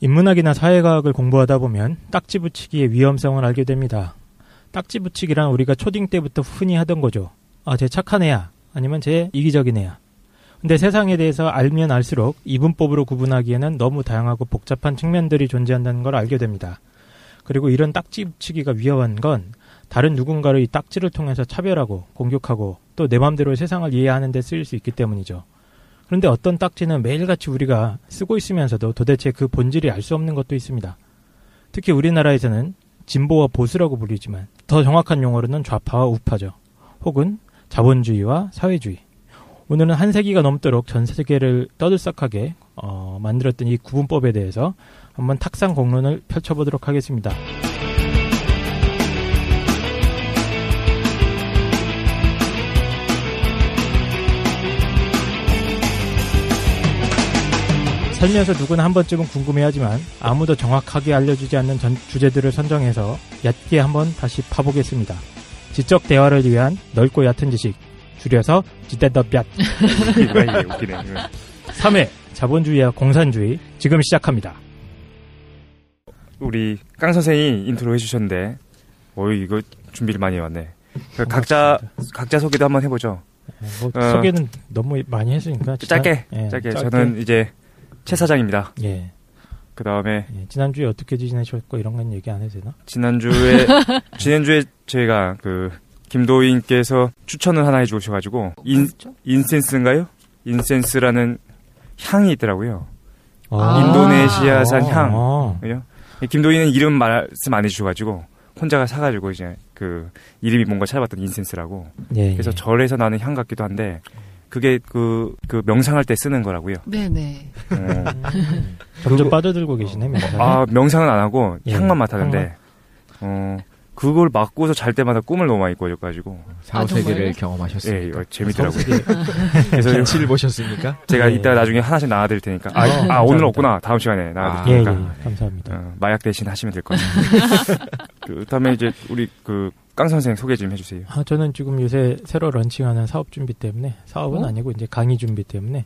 인문학이나 사회과학을 공부하다 보면 딱지 붙이기의 위험성을 알게 됩니다. 딱지 붙이기란 우리가 초딩 때부터 흔히 하던 거죠. 아, 쟤 착한 애야. 아니면 쟤 이기적인 애야. 근데 세상에 대해서 알면 알수록 이분법으로 구분하기에는 너무 다양하고 복잡한 측면들이 존재한다는 걸 알게 됩니다. 그리고 이런 딱지 붙이기가 위험한 건 다른 누군가를 이 딱지를 통해서 차별하고 공격하고 또 내 맘대로 세상을 이해하는 데 쓰일 수 있기 때문이죠. 그런데 어떤 딱지는 매일같이 우리가 쓰고 있으면서도 도대체 그 본질이 알 수 없는 것도 있습니다. 특히 우리나라에서는 진보와 보수라고 불리지만 더 정확한 용어로는 좌파와 우파죠. 혹은 자본주의와 사회주의. 오늘은 한 세기가 넘도록 전 세계를 떠들썩하게 만들었던 이 구분법에 대해서 한번 탁상 공론을 펼쳐보도록 하겠습니다. 살면서 누구나 한 번쯤은 궁금해하지만 아무도 정확하게 알려주지 않는 주제들을 선정해서 얕게 한번 다시 파보겠습니다. 지적 대화를 위한 넓고 얕은 지식, 줄여서 지대더볕. 웃기네. 3회 자본주의와 공산주의 지금 시작합니다. 우리 깡 선생이 인트로 해주셨는데, 이거 준비를 많이 해왔네. 각자 소개도 한번 해보죠. 소개는 너무 많이 했으니까 짧게. 저는 이제 최 사장입니다. 예. 그 다음에 지난주에 어떻게 지내셨고 이런 건 얘기 안 해도 되나? 지난주에 저희가 김도인께서 추천을 하나 해주셔가지고 인센스인가요? 인센스라는 향이 있더라고요. 인도네시아산 향. 그죠? 김도인은 이름 말씀 안 해주셔가지고 혼자가 사가지고 이제 그 이름이 뭔가 찾아봤던 인센스라고. 예, 그래서 절에서 나는 향 같기도 한데. 그게 그 명상할 때 쓰는 거라고요. 네네. 점점 빠져들고 계시네, 명상. 명상은 안 하고 향만 맡았는데, 그걸 맡고서 잘 때마다 꿈을 너무 많이 꿔가지고. 사후세계를 경험하셨습니까? 예, 재밌더라고요. 그래서 벤치를 보셨습니까? 제가 이따 나중에 하나씩 나와드릴 테니까. 오늘 없구나. 다음 시간에 나와드릴 테니까. 감사합니다. 마약 대신 하시면 될 것 같아요. 그 다음에 이제 우리 깡 선생 소개 좀 해주세요. 저는 지금 요새 새로 런칭하는 사업 준비 때문에 사업은 아니고 이제 강의 준비 때문에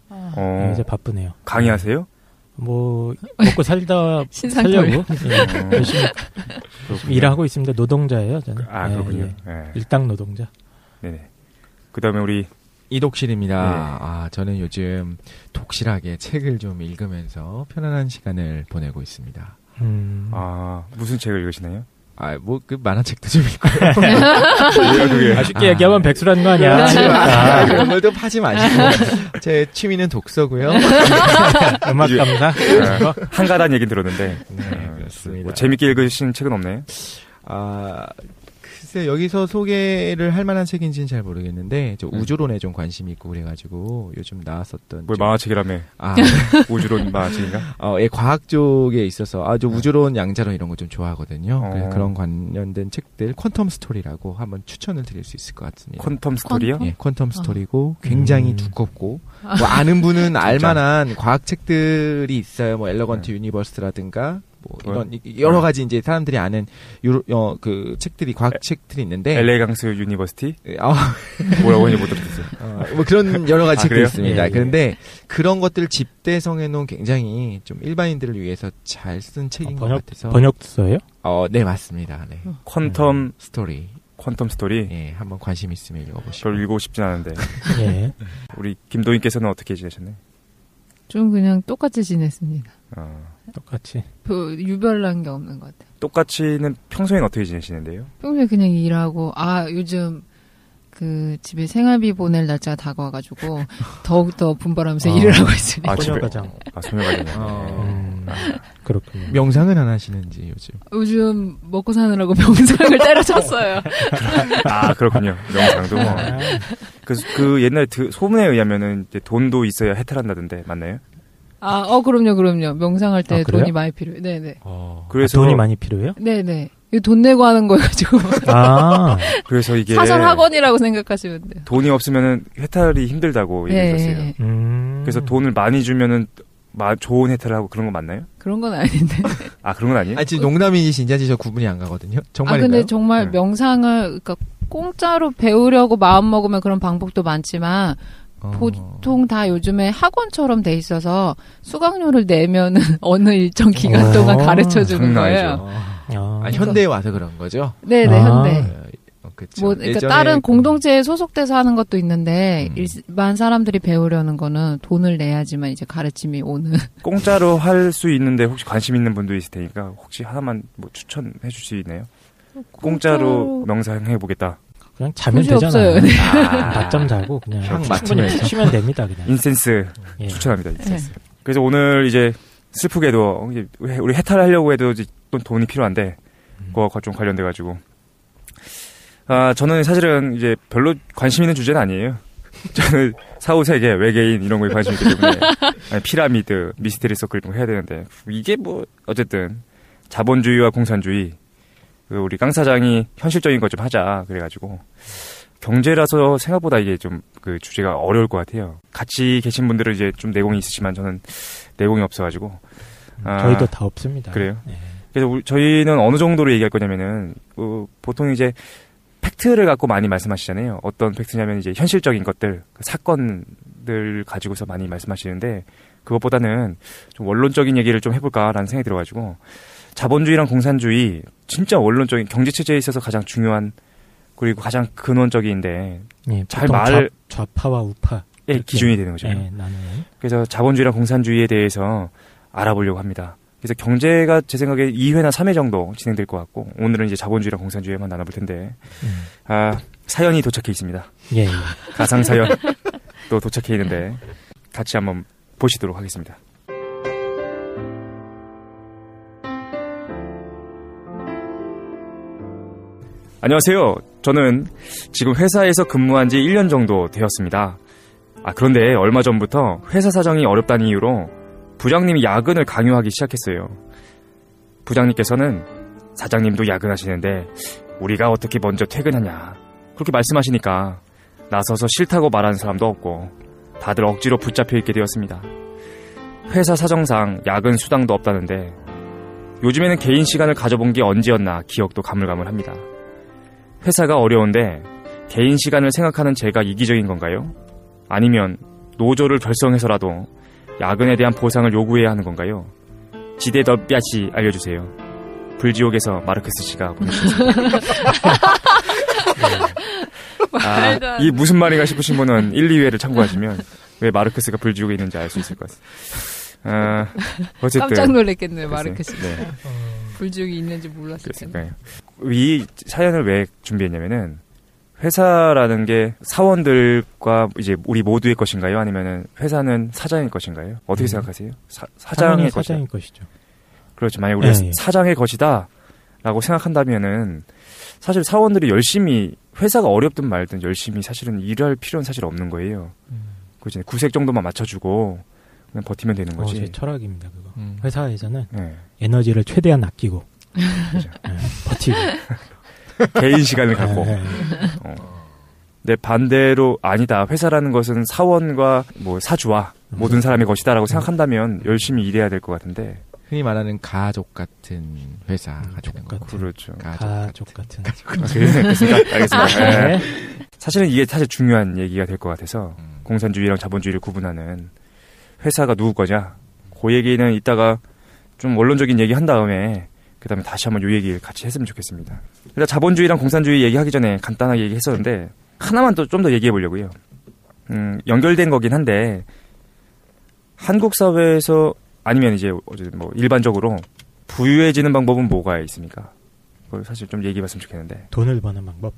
요새 바쁘네요. 강의하세요? 먹고 살다 살려고 열심히 일하고 있습니다. 노동자예요, 저는. 그렇군요. 일당 노동자. 네네. 그 다음에 우리 이독실입니다. 저는 요즘 독실하게 책을 좀 읽으면서 편안한 시간을 보내고 있습니다. 무슨 책을 읽으시나요? 만화책도 좀 읽고요. 쉽게 얘기하면 백수라는 거 아니야. 그런 걸 또 파지 마시고. 제 취미는 독서고요. 음악 감상. 한가단 얘기 들었는데. 그렇습니다. 재밌게 읽으신 책은 없나요? 글쎄, 여기서 소개를 할 만한 책인지는 잘 모르겠는데, 저 우주론에 좀 관심이 있고 그래가지고, 요즘 나왔었던. 만화책이라며? 우주론 만화책인가? 과학 쪽에 있어서, 저 우주론, 양자론 이런 거 좀 좋아하거든요. 그래서 그런 관련된 책들, 퀀텀 스토리라고 한번 추천을 드릴 수 있을 것 같습니다. 퀀텀 스토리요? 예, 퀀텀 스토리고, 굉장히 두껍고, 아는 분은 알만한 과학 책들이 있어요. 엘러건트 유니버스라든가, 이런 여러 가지 이제 사람들이 아는 그 책들이 과학 책들이 있는데 엘레강스 유니버시티 뭐라고 했는지 못 들었어요. 그런 여러 가지 책들이 있습니다. 예. 그런데 그런 것들을 집대성해 놓은 굉장히 좀 일반인들을 위해서 잘 쓴 책인 것 같아서 번역서예요? 네, 맞습니다. 네. 퀀텀 스토리. 예, 한번 관심 있으면 읽어보시고. 별 읽고 싶진 않은데. 예. 우리 김도인께서는 어떻게 지내셨나요? 좀 그냥 똑같이 지냈습니다. 똑같이. 유별난 게 없는 것 같아요. 똑같이는 평소엔 어떻게 지내시는데요? 평소에 그냥 일하고, 요즘 집에 생활비 보낼 날짜가 다가와가지고, 더욱더 분발하면서 일을 하고 있으니까. 소녀가장. 소녀가장. 그렇군요. 명상은 안 하시는지 요즘 먹고 사느라고 명상을 때려쳤어요. 그렇군요. 명상도 그 옛날에 소문에 의하면은 이제 돈도 있어야 해탈한다던데 맞나요? 그럼요. 명상할 때 돈이 많이 필요해요. 네네. 그래서 돈이 많이 필요해요? 네네. 돈 내고 하는 거여가지고. 그래서 이게 사설 학원이라고 생각하시면 돼요. 돈이 없으면은 해탈이 힘들다고 얘기했었어요. 그래서 돈을 많이 주면은 좋은 혜택을 하고 그런 거 맞나요? 그런 건 아닌데. 그런 건 아니에요? 지금 농담인지 진짜인지 저 구분이 안 가거든요. 정말인가요? 근데 정말 명상을, 공짜로 배우려고 마음 먹으면 그런 방법도 많지만, 보통 다 요즘에 학원처럼 돼 있어서 수강료를 내면은 어느 일정 기간 동안 가르쳐 주는 거예요. 현대에 와서 그런 거죠? 네네, 현대. 그쵸. 뭐, 그러니까 다른 공동체에 소속돼서 하는 것도 있는데, 일반 사람들이 배우려는 거는 돈을 내야지만 이제 가르침이 오는. 공짜로 할 수 있는데 혹시 관심 있는 분도 있을 테니까 혹시 하나만 뭐 추천해 줄 수 있나요? 공짜로 명상해 보겠다. 그냥 자면 굳이 되잖아요. 없어요. 네. 낮잠 자고 그냥 향 충분히 맡으면서. 쉬면 됩니다. 그냥. 인센스 예. 추천합니다. 인센스. 그래서 오늘 이제 슬프게도 이제 우리 해탈하려고 해도 이제 또 돈이 필요한데 그거와 좀 관련돼 가지고 저는 사실은 이제 별로 관심 있는 주제는 아니에요. 저는 사후세계, 외계인 이런 거에 관심이 있기 때문에 피라미드, 미스테리 서클 이런 거 해야 되는데 이게 뭐 어쨌든 자본주의와 공산주의 우리 강 사장이 현실적인 것 좀 하자 그래가지고 경제라서 생각보다 이게 좀 그 주제가 어려울 것 같아요. 같이 계신 분들은 이제 좀 내공이 있으시지만 저는 내공이 없어가지고 저희도 다 없습니다. 그래요? 네. 그래서 저희는 어느 정도로 얘기할 거냐면은 보통 이제 팩트를 갖고 많이 말씀하시잖아요. 어떤 팩트냐면 이제 현실적인 것들, 사건들 가지고서 많이 말씀하시는데 그것보다는 좀 원론적인 얘기를 좀 해볼까라는 생각이 들어가지고 자본주의랑 공산주의 진짜 원론적인 경제체제에 있어서 가장 중요한 그리고 가장 근원적인데 예, 잘 보통 좌파와 우파의 기준이 되는 거죠. 예, 나는 그래서 자본주의랑 공산주의에 대해서 알아보려고 합니다. 그래서 경제가 제 생각에 2회나 3회 정도 진행될 것 같고 오늘은 이제 자본주의랑 공산주의만 나눠볼 텐데 사연이 도착해 있습니다. 예. 가상 사연 또 도착해 있는데 같이 한번 보시도록 하겠습니다. 안녕하세요. 저는 지금 회사에서 근무한 지 1년 정도 되었습니다. 그런데 얼마 전부터 회사 사정이 어렵다는 이유로 부장님이 야근을 강요하기 시작했어요. 부장님께서는 사장님도 야근하시는데 우리가 어떻게 먼저 퇴근하냐 그렇게 말씀하시니까 나서서 싫다고 말하는 사람도 없고 다들 억지로 붙잡혀 있게 되었습니다. 회사 사정상 야근 수당도 없다는데 요즘에는 개인 시간을 가져본 게 언제였나 기억도 가물가물합니다. 회사가 어려운데 개인 시간을 생각하는 제가 이기적인 건가요? 아니면 노조를 결성해서라도 야근에 대한 보상을 요구해야 하는 건가요? 지대 더 뼈씨 알려주세요. 불지옥에서 마르크스 씨가 보내주셨습니다. 이 무슨 말인가 싶으신 분은 1, 2회를 참고하시면 왜 마르크스가 불지옥에 있는지 알 수 있을 것 같습니다. 어쨌든 깜짝 놀랐겠네요, 마르크스. 네. 불지옥이 있는지 몰랐을 텐데. 이 사연을 왜 준비했냐면은 회사라는 게 사원들과 이제 우리 모두의 것인가요? 아니면은 회사는 사장의 것인가요? 어떻게 생각하세요? 사장의 것이죠. 그렇죠. 만약 우리가 예. 사장의 것이다라고 생각한다면은 사실 사원들이 열심히 회사가 어렵든 말든 열심히 사실은 일할 필요는 사실 없는 거예요. 그죠? 구색 정도만 맞춰주고 그냥 버티면 되는 거지. 제 철학입니다. 그거. 회사에서는 네. 에너지를 최대한 아끼고 그죠. 버티고 개인 시간을 갖고. 네, 반대로 아니다. 회사라는 것은 사원과 뭐 사주와 모든 사람의 것이다라고 생각한다면 열심히 일해야 될 것 같은데. 흔히 말하는 가족 같은 회사가 되는 같은. 거고. 그렇죠. 가족 같은. 알겠습니다. 네. 사실은 이게 사실 중요한 얘기가 될 것 같아서 공산주의랑 자본주의를 구분하는 회사가 누구 거냐. 그 얘기는 이따가 좀 원론적인 얘기 한 다음에 그 다음에 다시 한번 이 얘기를 같이 했으면 좋겠습니다. 일단 자본주의랑 공산주의 얘기하기 전에 간단하게 얘기했었는데 하나만 또 좀 더 얘기해 보려고요. 연결된 거긴 한데 한국 사회에서 아니면 이제 뭐 일반적으로 부유해지는 방법은 뭐가 있습니까? 그걸 사실 좀 얘기해봤으면 좋겠는데. 돈을 버는 방법.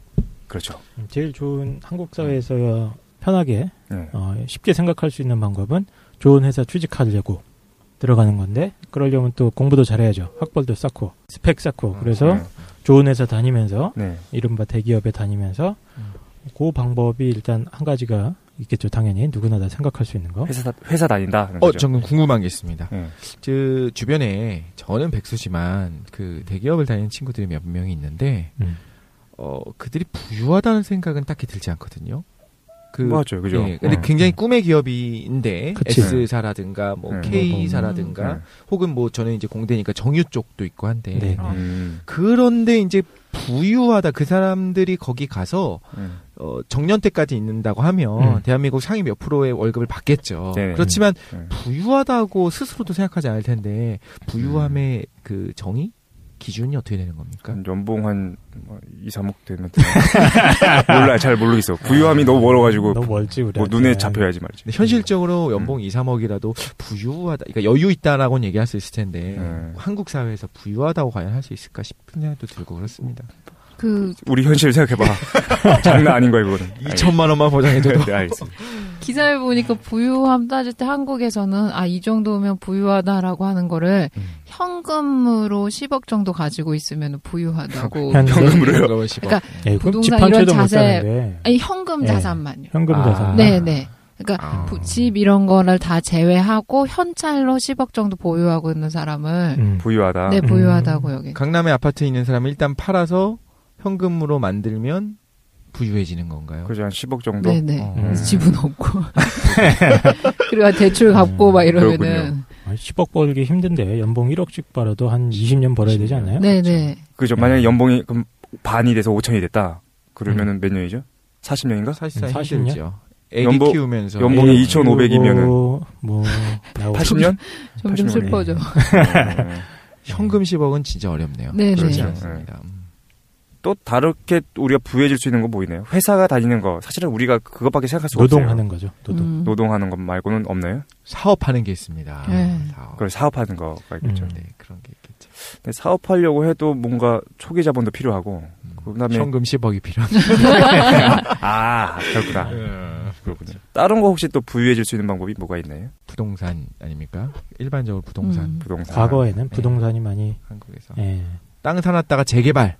그렇죠. 제일 좋은 한국 사회에서 편하게 네. 쉽게 생각할 수 있는 방법은 좋은 회사 취직하려고 들어가는 건데 그러려면 또 공부도 잘해야죠. 학벌도 쌓고 스펙 쌓고 그래서 좋은 회사 다니면서 이른바 대기업에 다니면서 그 방법이 일단 한 가지가 있겠죠. 당연히 누구나 다 생각할 수 있는 거. 회사 다닌다. 저는 궁금한 게 있습니다. 그 주변에 저는 백수지만 그 대기업을 다니는 친구들이 몇 명이 있는데 그들이 부유하다는 생각은 딱히 들지 않거든요. 맞죠, 그죠. 예, 근데 굉장히 꿈의 기업인데 그치. S사라든가 뭐 K사라든가 혹은 뭐 저는 이제 공대니까 정유 쪽도 있고 한데 네. 그런데 이제 부유하다 그 사람들이 거기 가서 정년 때까지 있는다고 하면 대한민국 상위 몇 프로의 월급을 받겠죠. 네. 그렇지만 부유하다고 스스로도 생각하지 않을 텐데 부유함의 그 정의? 기준이 어떻게 되는 겁니까? 연봉 한 2, 3억 되면 몰라, 잘 모르겠어. 부유함이 너무 멀어가지고 너무 멀지 우리. 뭐 눈에 잡혀야지 말이지. 현실적으로 연봉 2, 3억이라도 부유하다, 그러니까 여유 있다라고는 얘기할 수 있을 텐데 한국 사회에서 부유하다고 과연 할 수 있을까 싶은 생각도 들고 그렇습니다. 우리 현실 생각해봐. 장난 아닌 거야 그거는. 2천만 원만 보장해줘도. 네, 알겠습니다. 기사를 보니까 부유함 따질 때 한국에서는 이 정도면 부유하다라고 하는 거를 현금으로 10억 정도 가지고 있으면 부유하다고. 현금으로요? 그러니까 예, 부동산 이런 자세, 현금 자산만요. 현금 자산. 네네. 그러니까 집 이런 거를 다 제외하고 현찰로 10억 정도 보유하고 있는 사람을 부유하다. 네, 부유하다고 여기. 강남에 아파트 있는 사람을 일단 팔아서 현금으로 만들면 부유해지는 건가요? 그죠, 한 10억 정도? 네네. 집은 없고. 그리고 대출 갚고 막 이러면은. 10억 벌기 힘든데 연봉 1억씩 벌어도 한 20년 벌어야 되지 않나요? 네네. 그죠. 만약에 연봉이 그럼 반이 돼서 5천이 됐다. 그러면은 몇 년이죠? 40년인가? 사실상 40년? 힘들죠. 애기 키우면서. 연봉이 2,500이면은. 80년? 점점 80년. 슬퍼져. 현금 10억은 진짜 어렵네요. 네네. 그렇지 않습니다. 또 다르게 우리가 부유해질 수 있는 거 보이네요. 회사가 다니는 거. 사실은 우리가 그것밖에 생각할 수가 없어요. 노동하는 거죠. 노동하는 것 말고는 없나요? 사업하는 게 있습니다. 그걸 사업하는 거가 있겠죠. 네, 그런 게 있겠죠. 근데 사업하려고 해도 뭔가 초기 자본도 필요하고, 그다음에 현금 10억이 필요하죠. 그렇구나. 그렇군요. 다른 거 혹시 또 부유해질 수 있는 방법이 뭐가 있나요? 부동산 아닙니까? 일반적으로 부동산. 부동산. 과거에는 부동산이 많이 한국에서 땅 사놨다가 재개발.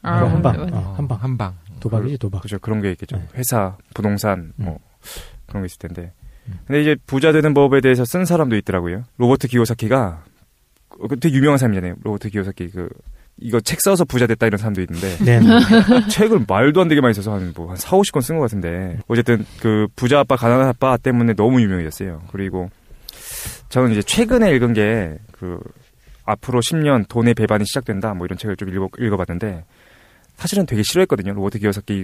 한방. 도박이지, 도박. 그죠. 그런 게 있겠죠. 회사, 부동산, 뭐, 그런 게 있을 텐데. 근데 이제 부자 되는 법에 대해서 쓴 사람도 있더라고요. 로버트 기요사키가, 되게 유명한 사람이잖아요. 로버트 기요사키, 이거 책 써서 부자 됐다 이런 사람도 있는데. 네. 책을 말도 안 되게 많이 써서 한 4, 50권 쓴 것 같은데. 어쨌든 부자 아빠, 가난한 아빠 때문에 너무 유명해졌어요. 그리고 저는 이제 최근에 읽은 게 앞으로 10년 돈의 배반이 시작된다 뭐 이런 책을 좀 읽어봤는데 사실은 되게 싫어했거든요. 로버트 기요사키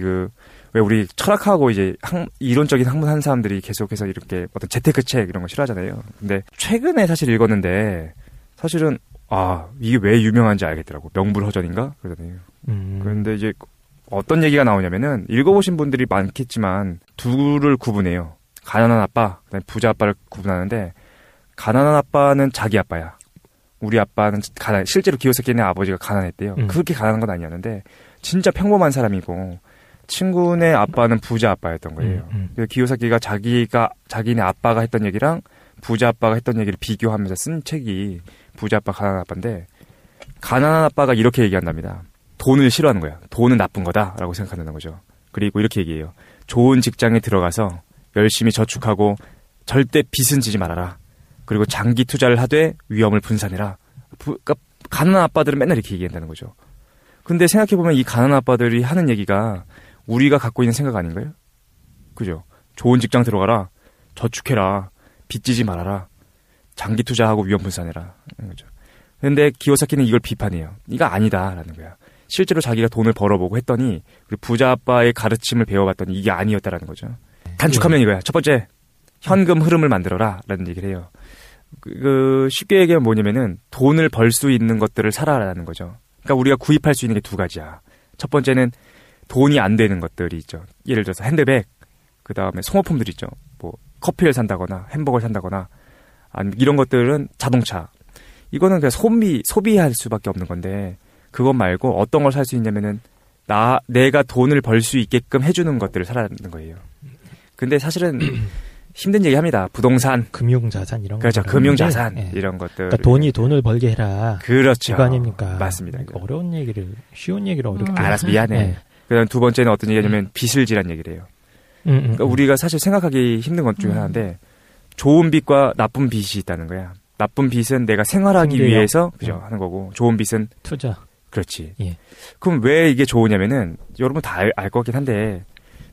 왜 우리 철학하고 이제 이론적인 학문하는 사람들이 계속해서 이렇게 어떤 재테크 책 이런 거 싫어하잖아요. 근데 최근에 사실 읽었는데 사실은 이게 왜 유명한지 알겠더라고. 명불허전인가? 그러잖아요. 그런데 이제 어떤 얘기가 나오냐면은 읽어보신 분들이 많겠지만 둘을 구분해요. 가난한 아빠, 그다음에 부자 아빠를 구분하는데 가난한 아빠는 자기 아빠야. 우리 아빠는 실제로 기요사키네 아버지가 가난했대요. 그렇게 가난한 건 아니었는데 진짜 평범한 사람이고 친구네 아빠는 부자 아빠였던 거예요. 그래서 기요사키가 자기네 아빠가 했던 얘기랑 부자 아빠가 했던 얘기를 비교하면서 쓴 책이 부자 아빠 가난한 아빠인데 가난한 아빠가 이렇게 얘기한답니다. 돈을 싫어하는 거야. 돈은 나쁜 거다라고 생각한다는 거죠. 그리고 이렇게 얘기해요. 좋은 직장에 들어가서 열심히 저축하고 절대 빚은 지지 말아라. 그리고 장기 투자를 하되 위험을 분산해라. 그러니까 가난한 아빠들은 맨날 이렇게 얘기한다는 거죠. 근데 생각해보면 이 가난한 아빠들이 하는 얘기가 우리가 갖고 있는 생각 아닌가요? 그죠? 좋은 직장 들어가라. 저축해라. 빚지지 말아라. 장기 투자하고 위험 분산해라. 이런 거죠. 근데 기요사키는 이걸 비판해요. 이거 아니다라는 거야. 실제로 자기가 돈을 벌어보고 했더니 우리 부자 아빠의 가르침을 배워봤더니 이게 아니었다라는 거죠. 단축하면 이거야. 첫 번째, 현금 흐름을 만들어라 라는 얘기를 해요. 쉽게 얘기하면 뭐냐면은 돈을 벌 수 있는 것들을 사라라는 거죠. 그러니까 우리가 구입할 수 있는 게 두 가지야. 첫 번째는 돈이 안 되는 것들이 있죠. 예를 들어서 핸드백, 그 다음에 소모품들 있죠. 뭐 커피를 산다거나 햄버거를 산다거나 아니면 이런 것들은 자동차. 이거는 그냥 소비할 수밖에 없는 건데 그것 말고 어떤 걸 살 수 있냐면은 내가 돈을 벌 수 있게끔 해주는 것들을 사라는 거예요. 근데 사실은 힘든 얘기합니다. 부동산, 금융자산 이런 거. 그렇죠. 금융자산 이런 것들. 그러니까 돈이 돈을 벌게 해라. 그렇죠. 그거 아닙니까? 맞습니다. 그러니까 어려운 얘기를 쉬운 얘기를 어렵게. 알았어, 미안해. 그다음 두 번째는 어떤 얘기냐면 빚을 지란 얘기를 해요. 그러니까 우리가 사실 생각하기 힘든 것 중에 하나인데 좋은 빚과 나쁜 빚이 있다는 거야. 나쁜 빚은 내가 생활하기 위해서 그죠 하는 거고 좋은 빚은 투자. 그렇지. 예. 그럼 왜 이게 좋으냐면은 여러분 다 알 것 같긴 한데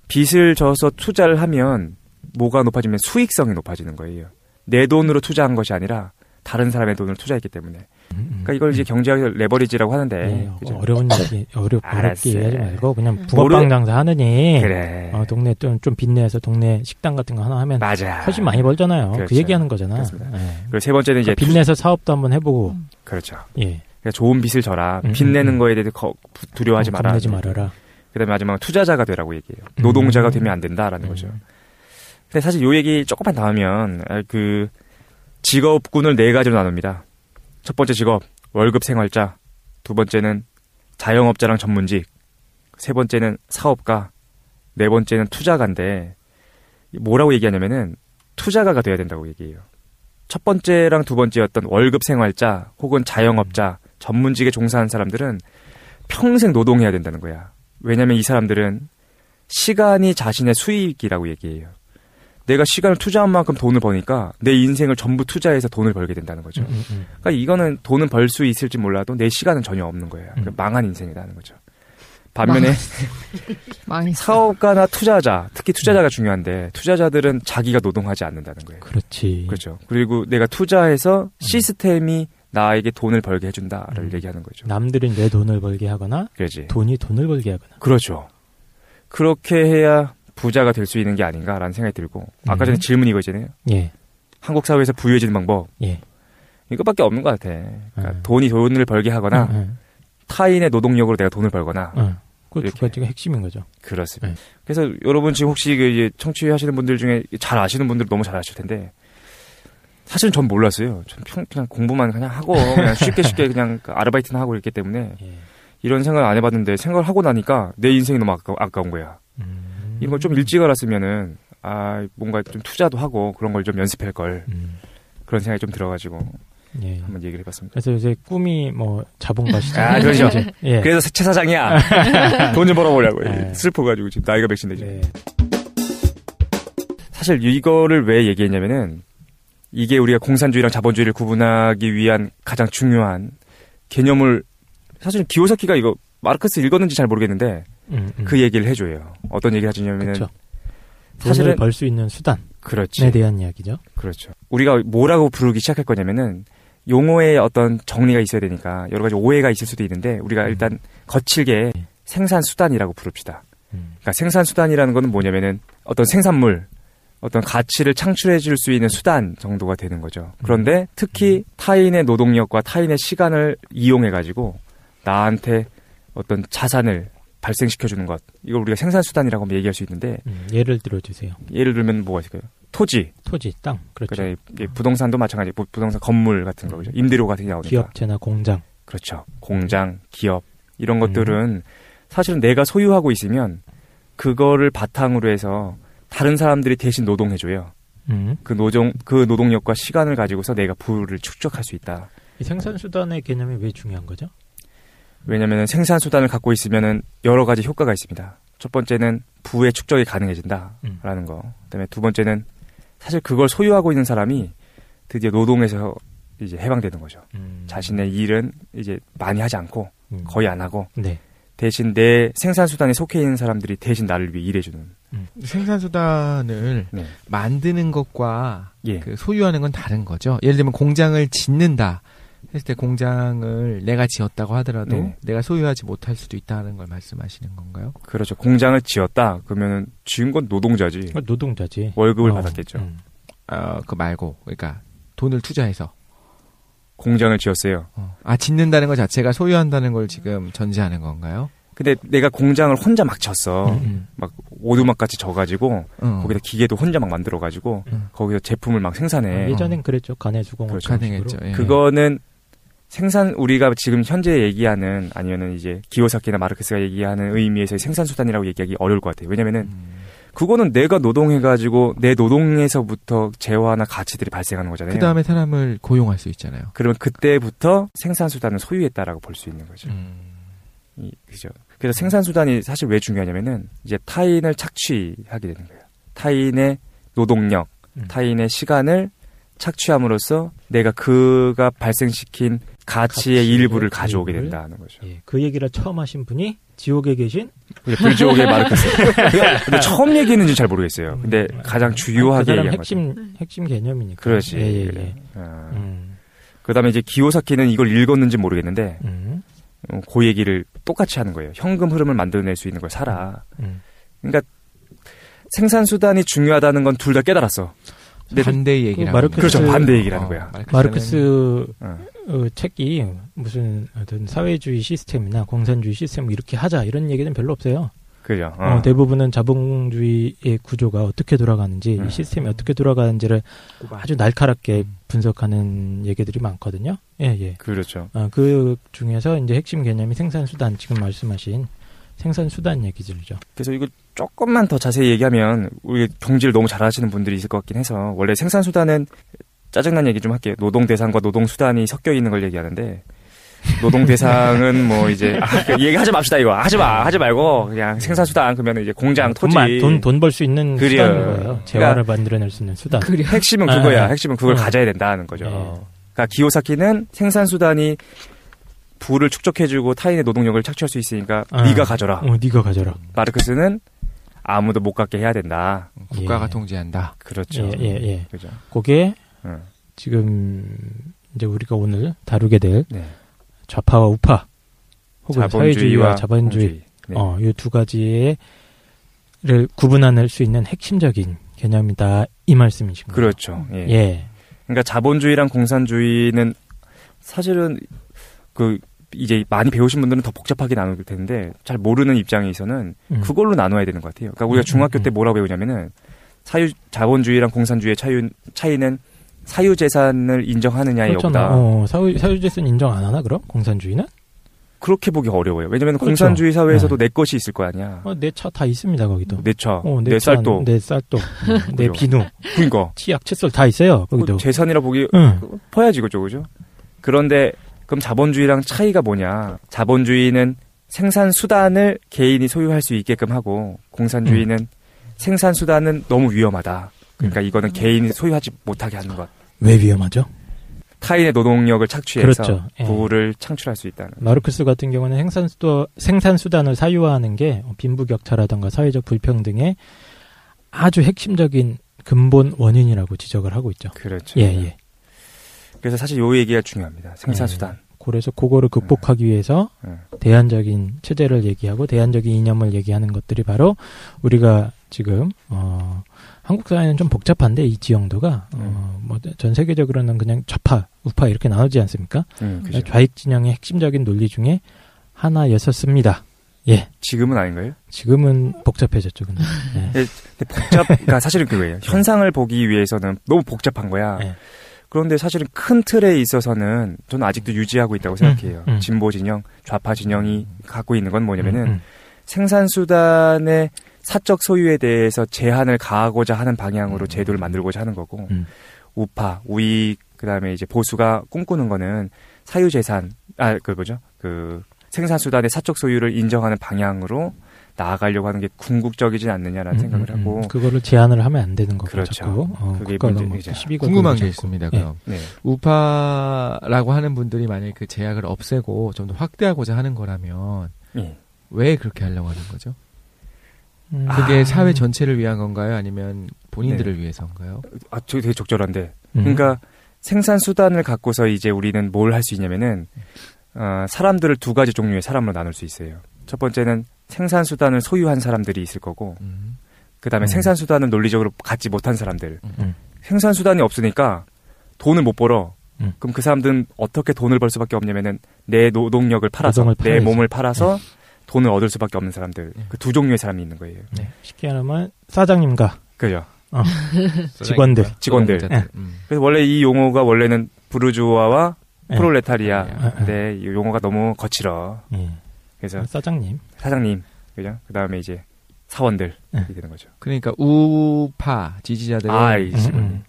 빚을 져서 투자를 하면 뭐가 높아지면 수익성이 높아지는 거예요. 내 돈으로 투자한 것이 아니라 다른 사람의 돈을 투자했기 때문에. 그러니까 이걸 이제 경제학에서 레버리지라고 하는데. 네, 그죠? 어려운 얘기, 어렵게 알았어요. 얘기하지 말고 그냥 붕어빵 장사 하느니 그래. 동네 좀 빚내서 동네 식당 같은 거 하나 하면 맞아. 훨씬 많이 벌잖아요. 그렇죠. 그 얘기하는 거잖아. 그렇습니다. 네. 그리고 세 번째는 이제 빚내서 사업도 한번 해보고. 그렇죠. 예. 그러니까 좋은 빚을 져라. 빚내는 거에 대해서 두려워하지 마라. 겁내지 말아라. 그다음에 마지막은 투자자가 되라고 얘기해요. 노동자가 되면 안 된다라는 거죠. 근데 사실 요 얘기 조금만 더 하면 그 직업군을 4가지로 나눕니다. 첫 번째 직업 월급 생활자, 두 번째는 자영업자랑 전문직, 세 번째는 사업가, 네 번째는 투자가인데 뭐라고 얘기하냐면은 투자가가 돼야 된다고 얘기해요. 첫 번째랑 두 번째였던 월급 생활자 혹은 자영업자, 전문직에 종사하는 사람들은 평생 노동해야 된다는 거야. 왜냐면 이 사람들은 시간이 자신의 수익이라고 얘기해요. 내가 시간을 투자한 만큼 돈을 버니까 내 인생을 전부 투자해서 돈을 벌게 된다는 거죠. 그러니까 이거는 돈은 벌 수 있을지 몰라도 내 시간은 전혀 없는 거예요. 그러니까 망한 인생이라는 거죠. 반면에 사업가나 투자자, 특히 투자자가 중요한데 투자자들은 자기가 노동하지 않는다는 거예요. 그렇지. 그렇죠. 그리고 내가 투자해서 시스템이 나에게 돈을 벌게 해준다를 얘기하는 거죠. 남들이 내 돈을 벌게 하거나 그렇지. 돈이 돈을 벌게 하거나. 그렇죠. 그렇게 해야 부자가 될 수 있는 게 아닌가라는 생각이 들고 아까 전에 질문이 이거잖아요. 예. 한국 사회에서 부유해지는 방법. 예. 이것밖에 없는 것 같아. 그러니까 돈이 돈을 벌게 하거나 타인의 노동력으로 내가 돈을 벌거나. 그 두 가지가 핵심인 거죠. 그렇습니다. 그래서 여러분 지금 혹시 그 청취하시는 분들 중에 잘 아시는 분들 너무 잘 아실 텐데 사실은 전 몰랐어요. 전 그냥 공부만 그냥 하고 그냥 쉽게 그냥 아르바이트나 하고 있기 때문에 이런 생각을 안 해봤는데 생각을 하고 나니까 내 인생이 너무 아까운 거야. 이런 걸 좀 일찍 알았으면은 뭔가 좀 투자도 하고 그런 걸 좀 연습할 걸 그런 생각이 좀 들어가지고 한번 얘기를 해봤습니다. 그래서 이제 꿈이 뭐 자본가시죠. 그렇죠. 예. 그래서 채 사장이야. 돈 좀 벌어보려고 슬퍼가지고 지금 나이가 몇인데 지금. 네. 사실 이거를 왜 얘기했냐면은 이게 우리가 공산주의랑 자본주의를 구분하기 위한 가장 중요한 개념을 사실 기요사키가 이거 마르크스 읽었는지 잘 모르겠는데 그 얘기를 해줘요. 어떤 얘기를 해주냐면은 그렇죠. 사실은 돈을 벌 수 있는 수단에 그렇지. 대한 이야기죠. 그렇죠. 우리가 뭐라고 부르기 시작할 거냐면은 용어에 어떤 정리가 있어야 되니까 여러 가지 오해가 있을 수도 있는데 우리가 일단 거칠게 생산수단이라고 부릅시다. 그러니까 생산수단이라는 거는 뭐냐면은 어떤 생산물, 어떤 가치를 창출해 줄 수 있는 수단 정도가 되는 거죠. 그런데 특히 타인의 노동력과 타인의 시간을 이용해 가지고 나한테 어떤 자산을 발생시켜주는 것. 이걸 우리가 생산수단이라고 얘기할 수 있는데 예를 들어주세요. 예를 들면 뭐가 있을까요? 토지, 땅. 그렇죠. 부동산도 마찬가지. 부동산 건물 같은 거, 그죠? 임대료 같은 게 나오니까. 기업체나 공장. 그렇죠. 공장, 기업 이런 것들은 사실은 내가 소유하고 있으면 그거를 바탕으로 해서 다른 사람들이 대신 노동해줘요. 그 노동력과 시간을 가지고서 내가 부를 축적할 수 있다. 이 생산수단의 개념이 왜 중요한 거죠? 왜냐하면 생산수단을 갖고 있으면 여러 가지 효과가 있습니다. 첫 번째는 부의 축적이 가능해진다라는 거. 그다음에 두 번째는 사실 그걸 소유하고 있는 사람이 드디어 노동에서 이제 해방되는 거죠. 자신의 일은 이제 많이 하지 않고 거의 안 하고 대신 내 생산수단에 속해 있는 사람들이 대신 나를 위해 일해주는. 생산수단을 만드는 것과 그 소유하는 건 다른 거죠. 예를 들면 공장을 짓는다 했을 때 공장을 내가 지었다고 하더라도 내가 소유하지 못할 수도 있다는 걸 말씀하시는 건가요? 그렇죠. 공장을 지었다 그러면은 지은 건 노동자지. 노동자지. 월급을 받았겠죠. 그 말고 그러니까 돈을 투자해서 공장을 지었어요. 짓는다는 것 자체가 소유한다는 걸 지금 전제하는 건가요? 근데 내가 공장을 혼자 막 쳤어. 막 오두막 같이 져가지고 거기다 기계도 혼자 막 만들어가지고 거기서 제품을 막 생산해. 예전엔 그랬죠. 가내수공업. 그렇죠. 가능했죠. 예. 그거는 우리가 지금 현재 얘기하는 아니면은 이제 기요사키나 마르크스가 얘기하는 의미에서의 생산수단이라고 얘기하기 어려울 것 같아요. 왜냐면은 그거는 내가 노동해가지고 내 노동에서부터 재화나 가치들이 발생하는 거잖아요. 그 다음에 사람을 고용할 수 있잖아요. 그러면 그때부터 생산수단을 소유했다라고 볼 수 있는 거죠. 그죠. 그래서 생산수단이 사실 왜 중요하냐면은 이제 타인을 착취하게 되는 거예요. 타인의 노동력, 타인의 시간을 착취함으로써 내가 그가 발생시킨 가치의 일부를 가져오게 된다는 거죠. 예, 그 얘기를 처음 하신 분이 지옥에 계신 불지옥의 마르크스. 근데 처음 얘기했는지 잘 모르겠어요. 근데 가장 주요하게 그 사람 얘기한 핵심 개념이니까. 그렇지. 예. 그다음에 이제 기요사키는 이걸 읽었는지 모르겠는데 그 얘기를 똑같이 하는 거예요. 현금 흐름을 만들어낼 수 있는 걸 사라. 그러니까 생산 수단이 중요하다는 건 둘 다 깨달았어. 근데 반대 얘기라는 마르크스, 그렇죠. 반대 얘기라는 거야. 마르크스 책이 무슨 어떤 사회주의 시스템이나 공산주의 시스템 이렇게 하자 이런 얘기는 별로 없어요. 그죠. 대부분은 자본주의의 구조가 어떻게 돌아가는지 이 시스템이 어떻게 돌아가는지를 아주 날카롭게 분석하는 얘기들이 많거든요. 예. 그렇죠. 그 중에서 이제 핵심 개념이 생산수단 지금 말씀하신 생산수단 얘기들이죠. 그래서 이거 조금만 더 자세히 얘기하면 우리 경제를 너무 잘 하시는 분들이 있을 것 같긴 해서 원래 생산수단은 짜증난 얘기 좀 할게요. 노동대상과 노동수단이 섞여 있는 걸 얘기하는데 노동대상은 뭐 이제 얘기하지 맙시다 이거 하지 말고 그냥 생산수단 그러면 이제 공장 토지 돈 벌 수 있는 그래요. 수단인 거예요. 재화를 만들어낼 수 있는 수단. 핵심은 그거야. 핵심은 그걸 가져야 된다는 거죠. 그러니까 기요사키는 생산수단이 부를 축적해주고 타인의 노동력을 착취할 수 있으니까 네가 가져라. 네가 가져라. 마르크스는 아무도 못 갖게 해야 된다. 국가가 통제한다. 그렇죠. 예. 그죠. 그게 지금 이제 우리가 오늘 다루게 될 좌파와 우파 혹은 사회주의와 자본주의 이 두 가지를 구분할 수 있는 핵심적인 개념이다 이 말씀이신 거죠. 그렇죠. 예. 그러니까 자본주의랑 공산주의는 사실은 이제 많이 배우신 분들은 더 복잡하게 나눌 텐데 잘 모르는 입장에서는 그걸로 나눠야 되는 것 같아요. 그러니까 우리가 중학교 때 뭐라고 배우냐면은 자본주의랑 공산주의의 차이는 사유재산을 인정하느냐의 여부다. 사유재산 인정 안 하나 그럼? 공산주의는? 그렇게 보기 어려워요. 왜냐면 그렇죠. 공산주의 사회에서도 내 것이 있을 거 아니야. 내 차 다 있습니다 거기도. 내 차, 내 쌀도, 내 내 비누, 그러니까 치약, 칫솔 다 있어요 거기도. 재산이라 보기 퍼야지 그죠? 그런데 그럼 자본주의랑 차이가 뭐냐? 자본주의는 생산 수단을 개인이 소유할 수 있게끔 하고 공산주의는 생산 수단은 너무 위험하다. 그러니까 이거는 개인이 소유하지 못하게 하는 것. 왜 위험하죠? 타인의 노동력을 착취해서 그렇죠. 부를 창출할 수 있다는. 마르크스 같은 경우는 생산 수단을 사유화하는 게 빈부격차라든가 사회적 불평등의 아주 핵심적인 근본 원인이라고 지적을 하고 있죠. 그렇죠. 예. 그래서 사실 요 얘기가 중요합니다. 생산 수단. 그래서 그거를 극복하기 위해서 대안적인 체제를 얘기하고 대안적인 이념을 얘기하는 것들이 바로 우리가 지금 한국 사회는 좀 복잡한데 이 지형도가 뭐 전 세계적으로는 그냥 좌파, 우파 이렇게 나누지 않습니까? 좌익 진영의 핵심적인 논리 중에 하나였었습니다. 예. 지금은 아닌가요? 지금은 복잡해졌죠, 근데. 근데 그러니까 사실은 그거예요. 현상을 보기 위해서는 너무 복잡한 거야. 그런데 사실은 큰 틀에 있어서는 저는 아직도 유지하고 있다고 생각해요. 진보 진영, 좌파 진영이 갖고 있는 건 뭐냐면은 생산수단의 사적 소유에 대해서 제한을 가하고자 하는 방향으로 제도를 만들고자 하는 거고, 우파, 우익, 그 다음에 이제 보수가 꿈꾸는 거는 사유재산, 생산수단의 사적 소유를 인정하는 방향으로 나아가려고 하는 게 궁극적이지 않느냐라는 생각을 하고. 그거를 제한을 하면 안 되는 거죠. 그렇죠. 그게 문제죠. 궁금한 게 있습니다. 그럼 우파라고 하는 분들이 만약에 그 제약을 없애고 좀 더 확대하고자 하는 거라면 왜 그렇게 하려고 하는 거죠? 그게 사회 전체를 위한 건가요? 아니면 본인들을 위해서인가요? 저 되게 적절한데. 그러니까 생산 수단을 갖고서 이제 우리는 뭘 할 수 있냐면은 사람들을 두 가지 종류의 사람으로 나눌 수 있어요. 첫 번째는 생산 수단을 소유한 사람들이 있을 거고, 그 다음에 생산 수단을 논리적으로 갖지 못한 사람들. 생산 수단이 없으니까 돈을 못 벌어. 그럼 그 사람들은 어떻게 돈을 벌 수밖에 없냐면은 내 노동력을 팔아서 내 몸을 팔아서 돈을 얻을 수밖에 없는 사람들. 그 두 종류의 사람이 있는 거예요. 쉽게 말하면 사장님과 그죠. 직원들. 그래서 원래 이 용어가 원래는 부르주아와 프롤레타리아인데 이 용어가 너무 거칠어. 그래서 사장님, 그죠? 그 다음에 이제 사원들 이렇게 되는 거죠. 그러니까 우파 지지자들.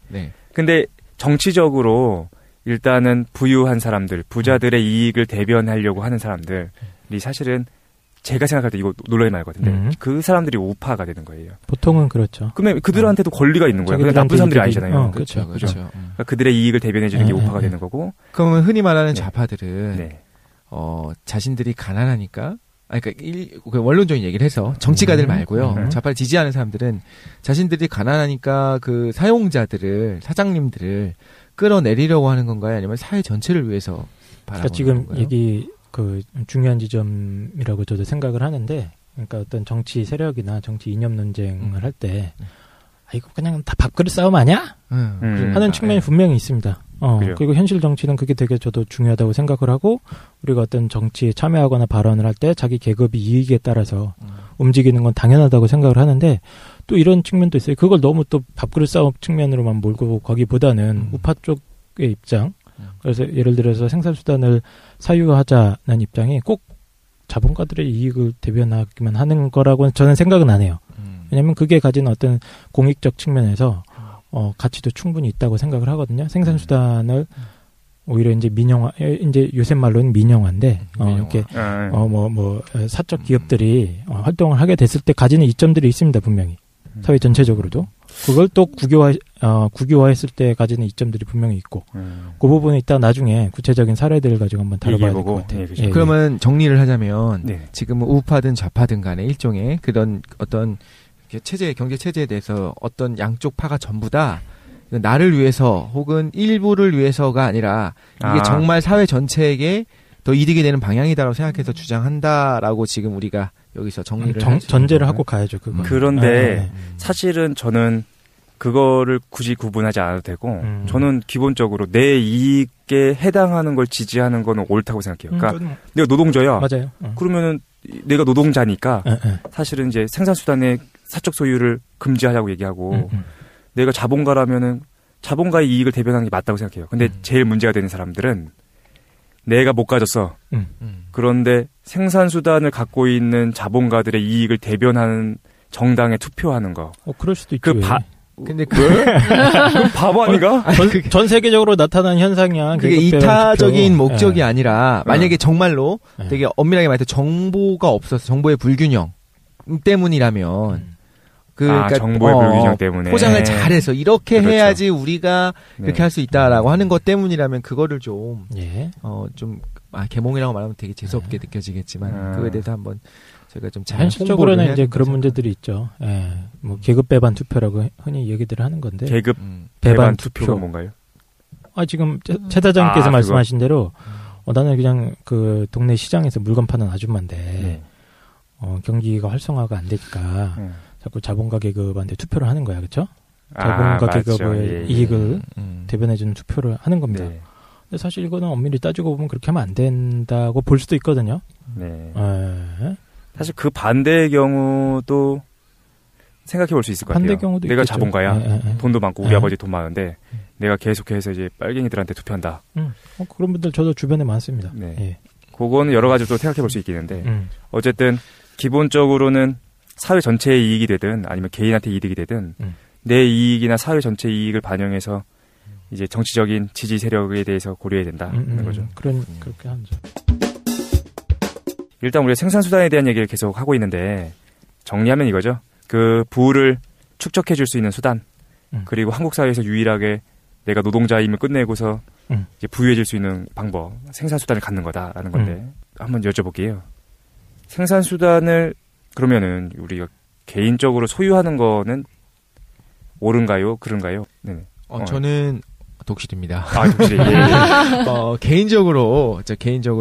네. 근데 정치적으로 일단은 부유한 사람들, 부자들의 이익을 대변하려고 하는 사람들이 사실은 제가 생각할 때 이거 놀라지 말것 같은데 그 사람들이 우파가 되는 거예요. 보통은 그렇죠. 그러면 그들한테도 권리가 있는 거예요. 그냥 나쁜 사람들이 아니잖아요. 그렇죠. 그러니까 그들의 이익을 대변해주는 게 우파가 되는 거고. 그러면 흔히 말하는 좌파들은 네. 자신들이 가난하니까 그러니까 원론적인 얘기를 해서 정치가들 말고요. 좌파를 지지하는 사람들은 자신들이 가난하니까 그 사장님들을 끌어내리려고 하는 건가요? 아니면 사회 전체를 위해서 바라보는 그러니까 지금 건가요? 얘기 그 중요한 지점이라고 저도 생각을 하는데, 그러니까 어떤 정치 세력이나 정치 이념 논쟁을 할 때, 이거 그냥 다 밥그릇 싸움 아니야? 하는 측면이 분명히 있습니다. 그리고 현실 정치는 그게 되게 저도 중요하다고 생각을 하고, 우리가 어떤 정치에 참여하거나 발언을 할 때 자기 계급이 이익에 따라서 움직이는 건 당연하다고 생각을 하는데, 또 이런 측면도 있어요. 그걸 너무 또 밥그릇 싸움 측면으로만 몰고 거기보다는 우파 쪽의 입장, 그래서 예를 들어서 생산수단을 사유하자는 입장이 꼭 자본가들의 이익을 대변하기만 하는 거라고는 저는 생각은 안 해요. 왜냐하면 그게 가진 어떤 공익적 측면에서 가치도 충분히 있다고 생각을 하거든요. 생산수단을 오히려 이제 이제 요새 말로는 민영화인데, 이렇게, 사적 기업들이 활동을 하게 됐을 때 가지는 이점들이 있습니다, 분명히. 사회 전체적으로도. 그걸 또 국유화했을 때 가지는 이점들이 분명히 있고, 그 부분은 이따 나중에 구체적인 사례들을 가지고 한번 다뤄봐야 될 것 같아요. 예, 그러면 정리를 하자면, 지금은 우파든 좌파든 간에 일종의 그런 어떤 경제 체제에 대해서 어떤 양쪽 파가 전부 다 나를 위해서 혹은 일부를 위해서가 아니라 이게 정말 사회 전체에게 더 이득이 되는 방향이다라고 생각해서 주장한다라고 지금 우리가 여기서 정리를 전제를 하고 가야죠. 그거. 그런데 사실은 저는 그거를 굳이 구분하지 않아도 되고 저는 기본적으로 내 이익에 해당하는 걸 지지하는 거는 옳다고 생각해요. 그러니까 내가 노동자야. 맞아요. 그러면은 내가 노동자니까 사실은 이제 생산수단의 사적 소유를 금지하자고 얘기하고 내가 자본가라면은 자본가의 이익을 대변하는 게 맞다고 생각해요. 근데 제일 문제가 되는 사람들은 내가 못 가졌어. 그런데 생산수단을 갖고 있는 자본가들의 이익을 대변하는 정당에 투표하는 거. 그럴 수도 있죠. 근데 그건 바보 아닌가? 전 세계적으로 나타난 현상이야. 그게 이타적인 목적이 아니라 만약에 정말로 되게 엄밀하게 말해서 정보가 없어서 정보의 불균형 때문이라면 그러니까 정보의 불균형 때문에 포장을 잘해서 이렇게 그렇죠. 해야지 우리가 그렇게 할 수 있다라고 하는 것 때문이라면 그거를 좀 계몽이라고 말하면 되게 재수없게 느껴지겠지만 그거에 대해서 한번 저희가 좀 잘 현실적으로는 이제 그런 문제들이 있죠. 뭐 계급 배반 투표라고 흔히 얘기들을 하는 건데 계급 배반 투표가 뭔가요? 지금 최 사장님께서 말씀하신 대로 나는 그냥 그 동네 시장에서 물건 파는 아줌마인데 경기가 활성화가 안 되니까 자꾸 자본가 계급한테 투표를 하는 거야, 그렇죠? 자본가 계급의 이익을 대변해주는 투표를 하는 겁니다. 네. 근데 사실 이거는 엄밀히 따지고 보면 그렇게 하면 안 된다고 볼 수도 있거든요. 네. 사실 그 반대의 경우도 생각해 볼 수 있을 것 같아요. 반대 경우도 내가 있겠죠. 자본가야. 돈도 많고 우리 아버지 돈 많은데 내가 계속해서 이제 빨갱이들한테 투표한다. 그런 분들 저도 주변에 많습니다. 네. 예. 그거는 여러 가지 또 생각해 볼 수 있겠는데 어쨌든 기본적으로는 사회 전체의 이익이 되든 아니면 개인한테 이득이 되든 내 이익이나 사회 전체 이익을 반영해서 이제 정치적인 지지 세력에 대해서 고려해야 된다는 거죠. 그렇게 하죠. 일단 우리가 생산수단에 대한 얘기를 계속 하고 있는데 정리하면 이거죠. 그 부를 축적해 줄 수 있는 수단 그리고 한국 사회에서 유일하게 내가 노동자임을 끝내고서 이제 부유해질 수 있는 방법 생산수단을 갖는 거다라는 건데 한번 여쭤볼게요. 생산수단을 그러면은 우리가 개인적으로 소유하는 거는 옳은가요? 그런가요? 네. 저는 독실입니다. 독실. 예. 개인적으로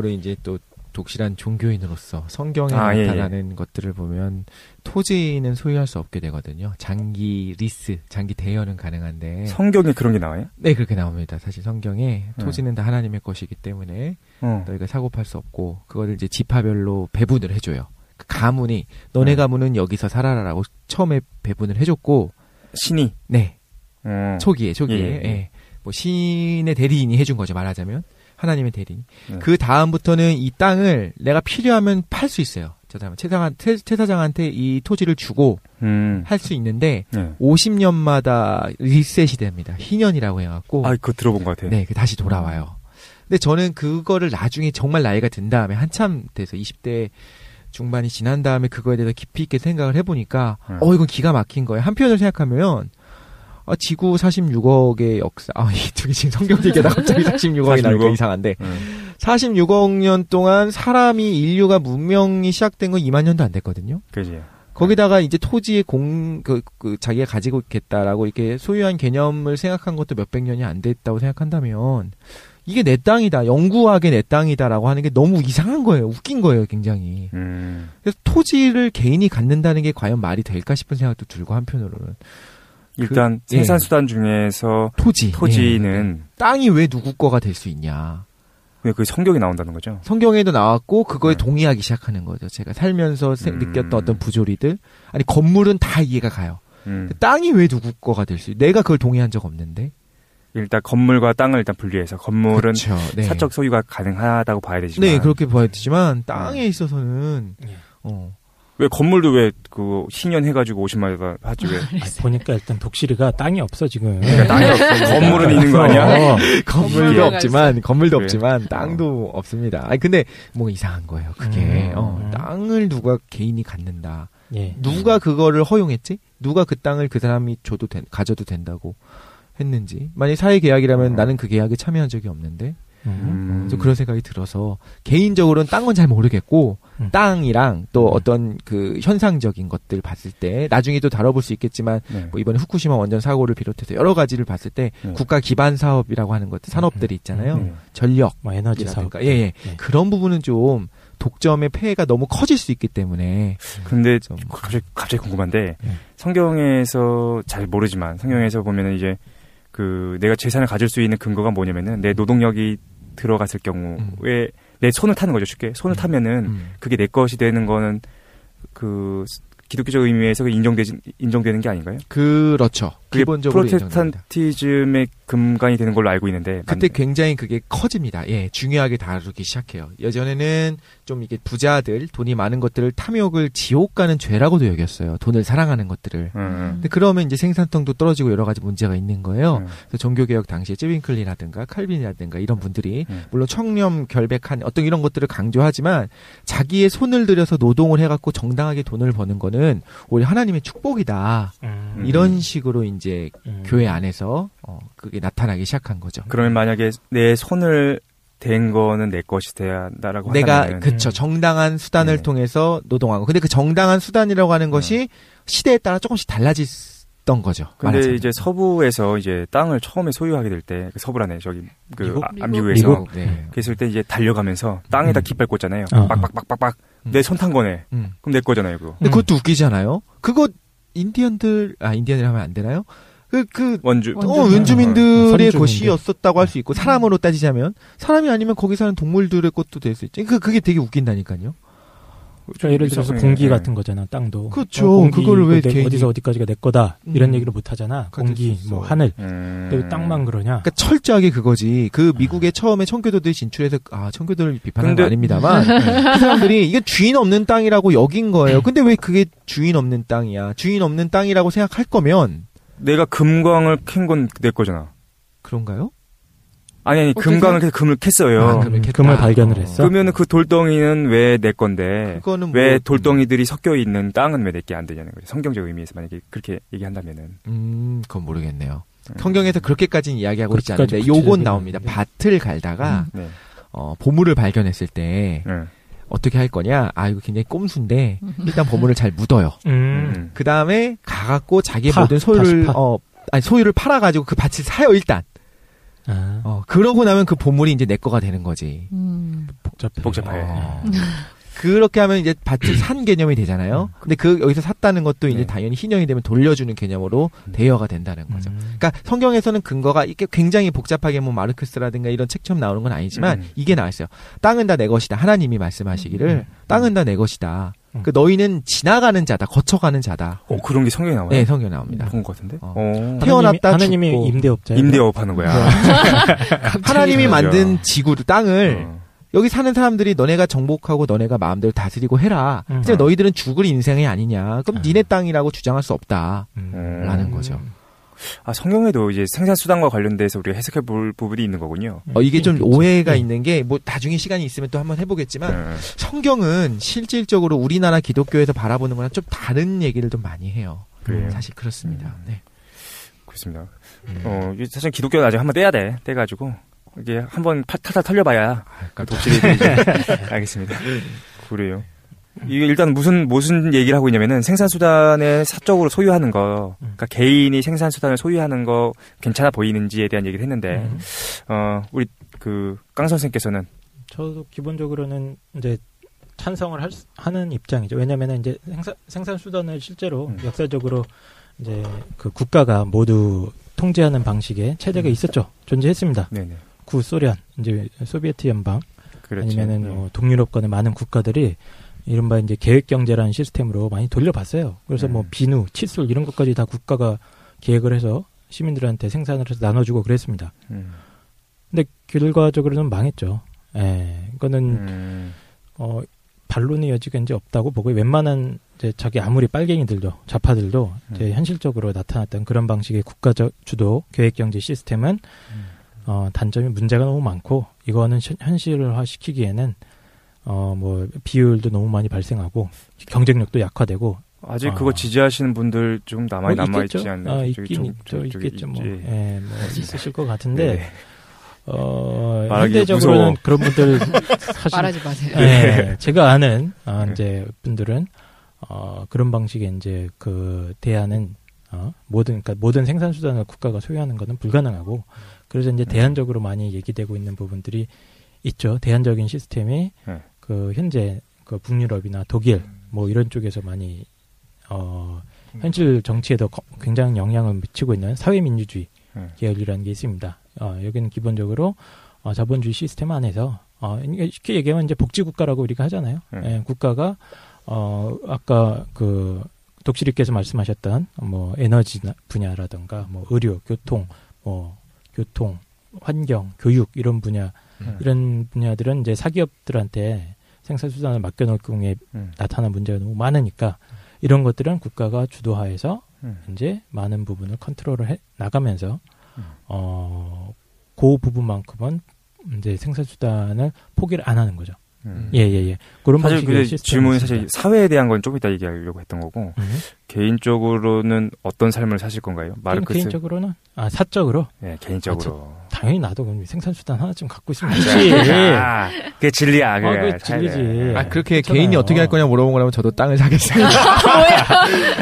이제 또 독실한 종교인으로서 성경에 나타나는 것들을 보면 토지는 소유할 수 없게 되거든요. 장기 리스, 장기 대여는 가능한데 성경에 그런 게 나와요? 네, 그렇게 나옵니다. 사실 성경에 토지는 다 하나님의 것이기 때문에 너희가 사고 팔 수 없고 그거를 이제 지파별로 배분을 해줘요. 그 가문이 너네 가문은 여기서 살아라라고 처음에 배분을 해줬고 신이 네 초기에 예. 뭐 신의 대리인이 해준 거죠 말하자면 하나님의 대리인. 그 다음부터는 이 땅을 내가 필요하면 팔 수 있어요. 저 사람 최 사장한테 이 토지를 주고 할 수 있는데 50년마다 리셋이 됩니다. 희년이라고 해갖고. 그거 들어본 것 같아요. 네, 다시 돌아와요. 근데 저는 그거를 나중에 정말 나이가 든 다음에 한참 돼서 20대 중반이 지난 다음에 그거에 대해서 깊이 있게 생각을 해보니까 이건 기가 막힌 거예요. 한편으로 생각하면 지구 46억의 역사. 이 두 개 지금 성경 얘기하다 갑자기 46억이 나니까 이상한데. 46억 년 동안 인류가 문명이 시작된 건 2만 년도 안 됐거든요. 그지. 거기다가 이제 토지의 자기가 가지고 있겠다라고 이렇게 소유한 개념을 생각한 것도 몇백 년이 안 됐다고 생각한다면 이게 내 땅이다. 영구하게 내 땅이다라고 하는 게 너무 이상한 거예요. 웃긴 거예요, 굉장히. 그래서 토지를 개인이 갖는다는 게 과연 말이 될까 싶은 생각도 들고 한편으로는. 일단 생산수단 중에서 토지는 땅이 왜 누구 거가 될 수 있냐. 왜 그 성경에 나온다는 거죠? 성경에도 나왔고 그거에 동의하기 시작하는 거죠. 제가 살면서 느꼈던 어떤 부조리들. 아니 건물은 다 이해가 가요. 땅이 왜 누구 거가 될 수 있냐. 내가 그걸 동의한 적 없는데. 일단 건물과 땅을 일단 분리해서 건물은 그렇죠. 네. 사적 소유가 가능하다고 봐야 되지만 네, 그렇게 봐야 되지만 땅에 있어서는 왜 건물도 왜 그 신년 해가지고 50만 원 하지 왜? 보니까 일단 독실이가 땅이 없어 지금. 그러니까 땅이 없어. 건물은 있는 거 아니야? 건물도 없지만 땅도 없습니다. 아니 근데 뭐 이상한 거예요. 그게 땅을 누가 개인이 갖는다. 예. 누가 그거를 허용했지? 누가 그 땅을 그 사람이 가져도 된다고 했는지. 만약 사회 계약이라면 나는 그 계약에 참여한 적이 없는데. 좀 그런 생각이 들어서 개인적으로는 딴 건 잘 모르겠고 땅이랑 또 어떤 그 현상적인 것들 봤을 때 나중에 또 다뤄볼 수 있겠지만 뭐 이번에 후쿠시마 원전 사고를 비롯해서 여러 가지를 봤을 때 국가 기반 사업이라고 하는 것들 산업들이 있잖아요. 전력, 뭐 에너지 사업. 그런 부분은 좀 독점의 폐해가 너무 커질 수 있기 때문에. 근데 좀 갑자기 궁금한데 성경에서 잘 모르지만 성경에서 보면은 이제 그 내가 재산을 가질 수 있는 근거가 뭐냐면은 내 노동력이 들어갔을 경우에 내 손을 타는 거죠. 쉽게 손을 타면은 그게 내 것이 되는 거는 그 기독교적 의미에서 인정되는 게 아닌가요? 그렇죠. 기본적으로 프로테스탄티즘의 근간이 되는 걸로 알고 있는데 그때 굉장히 그게 커집니다. 예, 중요하게 다루기 시작해요. 예전에는 좀 이게 부자들 돈이 많은 것들을 탐욕을 지옥 가는 죄라고도 여겼어요. 돈을 사랑하는 것들을. 근데 그러면 이제 생산성도 떨어지고 여러 가지 문제가 있는 거예요. 그래서 종교개혁 당시에 쯔윙클리라든가 칼빈이라든가 이런 분들이 물론 청렴 결백한 어떤 이런 것들을 강조하지만 자기의 손을 들여서 노동을 해갖고 정당하게 돈을 버는 거는 오히려 하나님의 축복이다. 이런 식으로 이제 교회 안에서 그게 나타나기 시작한 거죠. 그러면 만약에 내 손을 댄 거는 내 것이 돼야 한다라고 내가 그쵸 정당한 수단을 통해서 노동하고 근데 그 정당한 수단이라고 하는 것이 시대에 따라 조금씩 달라졌던 거죠. 근데 말하자면. 이제 서부에서 이제 땅을 처음에 소유하게 될 때 그 서부라네 저기 그 미국에서 그랬을 때 이제 달려가면서 땅에다 깃발 꽂잖아요. 빡빡빡빡빡 내 손 탄 거네. 그럼 내 거잖아요 그거. 근데 그것도 웃기잖아요. 그거 인디언들 하면 안 되나요? 원주민들의 것이었었다고 할 수 있고 사람으로 따지자면 사람이 아니면 거기 사는 동물들의 것도 될 수 있지. 그게 되게 웃긴다니까요. 그러니까 예를 들어서 공기 같은 거잖아. 땅도. 그렇죠. 그거를 왜 어디서 어디까지가 내 거다 이런 얘기를 못 하잖아. 공기, 뭐 하늘. 근데 왜 땅만 그러냐? 그러니까 철저하게 그거지. 그 미국에 처음에 청교도들이 진출해서 청교도를 비판하는 건 아닙니다만 그 사람들이 이게 주인 없는 땅이라고 여긴 거예요. 근데 왜 그게 주인 없는 땅이야? 주인 없는 땅이라고 생각할 거면 내가 금광을 캔 건 내 거잖아. 그런가요? 아니 금광을 캐서 금을 캤어요. 금을 발견을 했어. 그러면은 그 돌덩이는 왜 내 건데? 그거는 왜 돌덩이들이 섞여 있는 땅은 왜 내게 안 되냐는 거죠. 성경적 의미에서 만약에 그렇게 얘기한다면은. 그건 모르겠네요. 성경에서 그렇게까지는 이야기하고 있지 않은데 요건 나옵니다. 밭을 갈다가 보물을 발견했을 때 어떻게 할 거냐? 이거 굉장히 꼼수인데 일단 보물을 잘 묻어요. 그 다음에 가갖고 자기의 모든 소유를 팔아가지고 그 밭을 사요 일단. 그러고 나면 그 보물이 이제 내 거가 되는 거지. 복잡해. 그렇게 하면 이제 밭을 산 개념이 되잖아요. 근데 여기서 샀다는 것도 이제 당연히 희년이 되면 돌려주는 개념으로 대여가 된다는 거죠. 그러니까 성경에서는 근거가 이게 굉장히 복잡하게 뭐 마르크스라든가 이런 책처럼 나오는 건 아니지만 이게 나와 있어요. 땅은 다 내 것이다. 하나님이 말씀하시기를 땅은 다 내 것이다. 그 너희는 지나가는 자다, 거쳐가는 자다. 그런 게 성경에 나와요? 네, 성경에 나옵니다. 본 것 같은데? 태어났다 하나님이 죽고. 임대업 하는 거야. 하나님이 만든 지구를, 땅을 여기 사는 사람들이 너네가 정복하고 너네가 마음대로 다스리고 해라. 근데 너희들은 죽을 인생이 아니냐. 그럼 니네 땅이라고 주장할 수 없다. 라는 거죠. 성경에도 이제 생산수단과 관련돼서 우리가 해석해 볼 부분이 있는 거군요. 이게 좀 그렇죠. 오해가 있는 게, 뭐, 나중에 시간이 있으면 또 한번 해보겠지만, 성경은 실질적으로 우리나라 기독교에서 바라보는 거랑 좀 다른 얘기를 좀 많이 해요. 그래요? 사실 그렇습니다. 네. 그렇습니다. 이게 사실 기독교 나중에 한번 떼야 돼. 떼가지고 이게 한번 탈탈 털려봐야 독실이 되지. 알겠습니다. 그래요. 이게 일단 무슨 얘기를 하고 있냐면은 생산수단을 사적으로 소유하는 거, 그러니까 개인이 생산수단을 소유하는 거 괜찮아 보이는지에 대한 얘기를 했는데, 우리 깡 선생께서는 저도 기본적으로는 이제 찬성을 하는 입장이죠. 왜냐면은 이제 생산수단을 실제로 역사적으로 이제 그 국가가 모두 통제하는 방식의 체제가 있었죠. 존재했습니다. 네네. 구소련, 이제 소비에트 연방, 그렇죠. 아니면은 동유럽권의 많은 국가들이 이른바 이제 계획경제라는 시스템으로 많이 돌려봤어요. 그래서 뭐 비누, 칫솔 이런 것까지 다 국가가 계획을 해서 시민들한테 생산을 해서 나눠주고 그랬습니다. 근데 결과적으로는 망했죠. 예, 이거는 반론의 여지가 이제 없다고 보고, 웬만한 이제 자기 아무리 빨갱이들도 좌파들도 이제 현실적으로 나타났던 그런 방식의 국가적 주도 계획경제 시스템은 단점이 문제가 너무 많고, 이거는 현실화 시키기에는 뭐 비율도 너무 많이 발생하고 경쟁력도 약화되고. 아직 그거 지지하시는 분들 좀 남아있지 않나요? 있겠죠. 뭐, 예, 뭐 있으실 것 같은데. 네. 현대적으로는 무서워. 그런 분들 사실 말하지 마세요. 네, 제가 아는 이제 분들은 그런 방식의 이제 대안은 모든 생산 수단을 국가가 소유하는 것은 불가능하고, 그래서 이제 대안적으로 많이 얘기되고 있는 부분들이 있죠. 대안적인 시스템이 현재 북유럽이나 독일 뭐 이런 쪽에서 많이 현실 정치에도 굉장히 영향을 미치고 있는 사회민주주의 계열이라는 게 있습니다. 여기는 기본적으로 자본주의 시스템 안에서 쉽게 얘기하면 이제 복지국가라고 우리가 하잖아요. 국가가 아까 독실이께서 말씀하셨던 뭐 에너지 분야라든가 뭐 의료, 교통, 환경, 교육 이런 이런 분야들은 이제 사기업들한테 생산수단을 맡겨놓을 경우에 나타나는 문제가 너무 많으니까, 이런 것들은 국가가 주도하에서 이제 많은 부분을 컨트롤을 해 나가면서 그 부분만큼은 이제 생산수단을 포기를 안 하는 거죠. 예. 그런 사실 그 질문이 있습니다. 사실 사회에 대한 건 좀 이따 얘기하려고 했던 거고, 개인적으로는 어떤 삶을 사실 건가요? 마르크스. 개인적으로는 사적으로. 네, 개인적으로. 당연히 나도 그럼 생산수단 하나쯤 갖고 있으면 되지. 그게 진리야. 그게 진리지. 그렇게 그렇잖아요. 개인이 어떻게 할 거냐 물어본 거라면 저도 땅을 사겠습니다.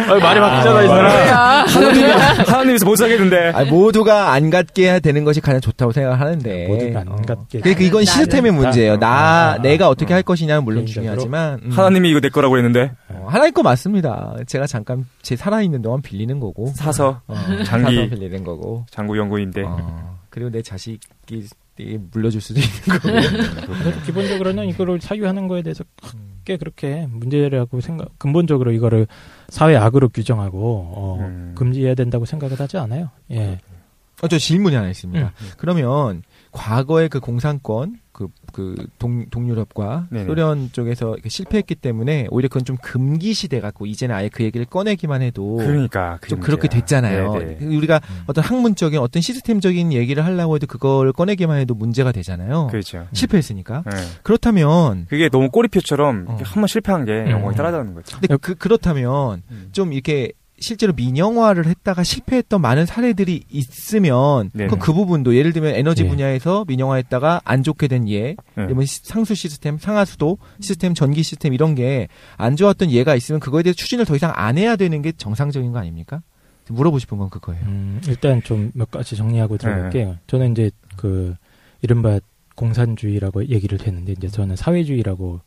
말이 바뀌잖아, 이 사람. 하나님에서 못 사겠는데. 모두가 안 갖게 되는 것이 가장 좋다고 생각하는데. 모두가 안 갖게. 그러니까 이건 시스템의 문제예요. 내가 어떻게 할 것이냐는 물론 개인적으로. 중요하지만. 하나님이 이거 내 거라고 했는데. 하나님 거 맞습니다. 제가 잠깐 제 살아있는 동안 빌리는 거고. 사서 사서 빌리는 거고. 장구 연구인데. 그리고 내 자식이 물려줄 수도 있는 거고. 그래서 기본적으로는 이거를 사유하는 거에 대해서 크게 그렇게 문제라고 근본적으로 이거를 사회 악으로 규정하고 금지해야 된다고 생각을 하지 않아요. 예. 저 질문이 하나 있습니다. 그러면 과거의 그 공산권, 동유럽과 네네. 소련 쪽에서 실패했기 때문에 오히려 그건 좀 금기 시대 같고, 이제는 아예 그 얘기를 꺼내기만 해도 그러니까 좀 그렇게 됐잖아요. 네네. 우리가 어떤 학문적인, 어떤 시스템적인 얘기를 하려고 해도 그걸 꺼내기만 해도 문제가 되잖아요. 그렇죠. 실패했으니까. 네. 그렇다면 그게 너무 꼬리표처럼 한번 실패한 게 영광이 따라다는 거죠. 근데 그렇다면 좀 이렇게 실제로 민영화를 했다가 실패했던 많은 사례들이 있으면 그럼 그 부분도, 예를 들면 에너지 분야에서 민영화했다가 안 좋게 된 예를 상수 시스템, 상하수도 시스템, 전기 시스템 이런 게 안 좋았던 예가 있으면 그거에 대해서 추진을 더 이상 안 해야 되는 게 정상적인 거 아닙니까? 물어보고 싶은 건 그거예요. 일단 좀 몇 가지 정리하고 들어갈게요. 저는 이제 이른바 공산주의라고 얘기를 했는데, 이제 저는 사회주의라고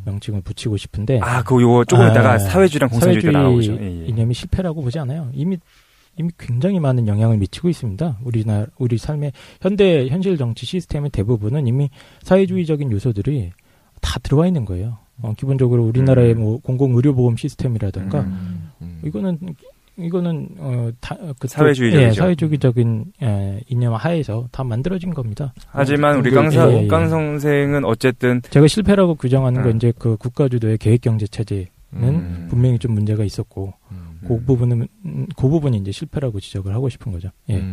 명칭을 붙이고 싶은데. 요거 조금 있다가 사회주의랑 공산주의가 나오죠. 이념이 실패라고 보지 않아요. 이미 굉장히 많은 영향을 미치고 있습니다. 우리 삶의 현실 정치 시스템의 대부분은 이미 사회주의적인 요소들이 다 들어와 있는 거예요. 기본적으로 우리나라의 뭐 공공의료보험 시스템이라든가 이거는 사회주의적이죠. 사회주의적인 이념 하에서 다 만들어진 겁니다. 하지만 우리 깡 선생은 어쨌든 제가 실패라고 규정하는 건 이제 그 국가주도의 계획경제 체제는 분명히 좀 문제가 있었고, 그 부분이 이제 실패라고 지적을 하고 싶은 거죠. 예.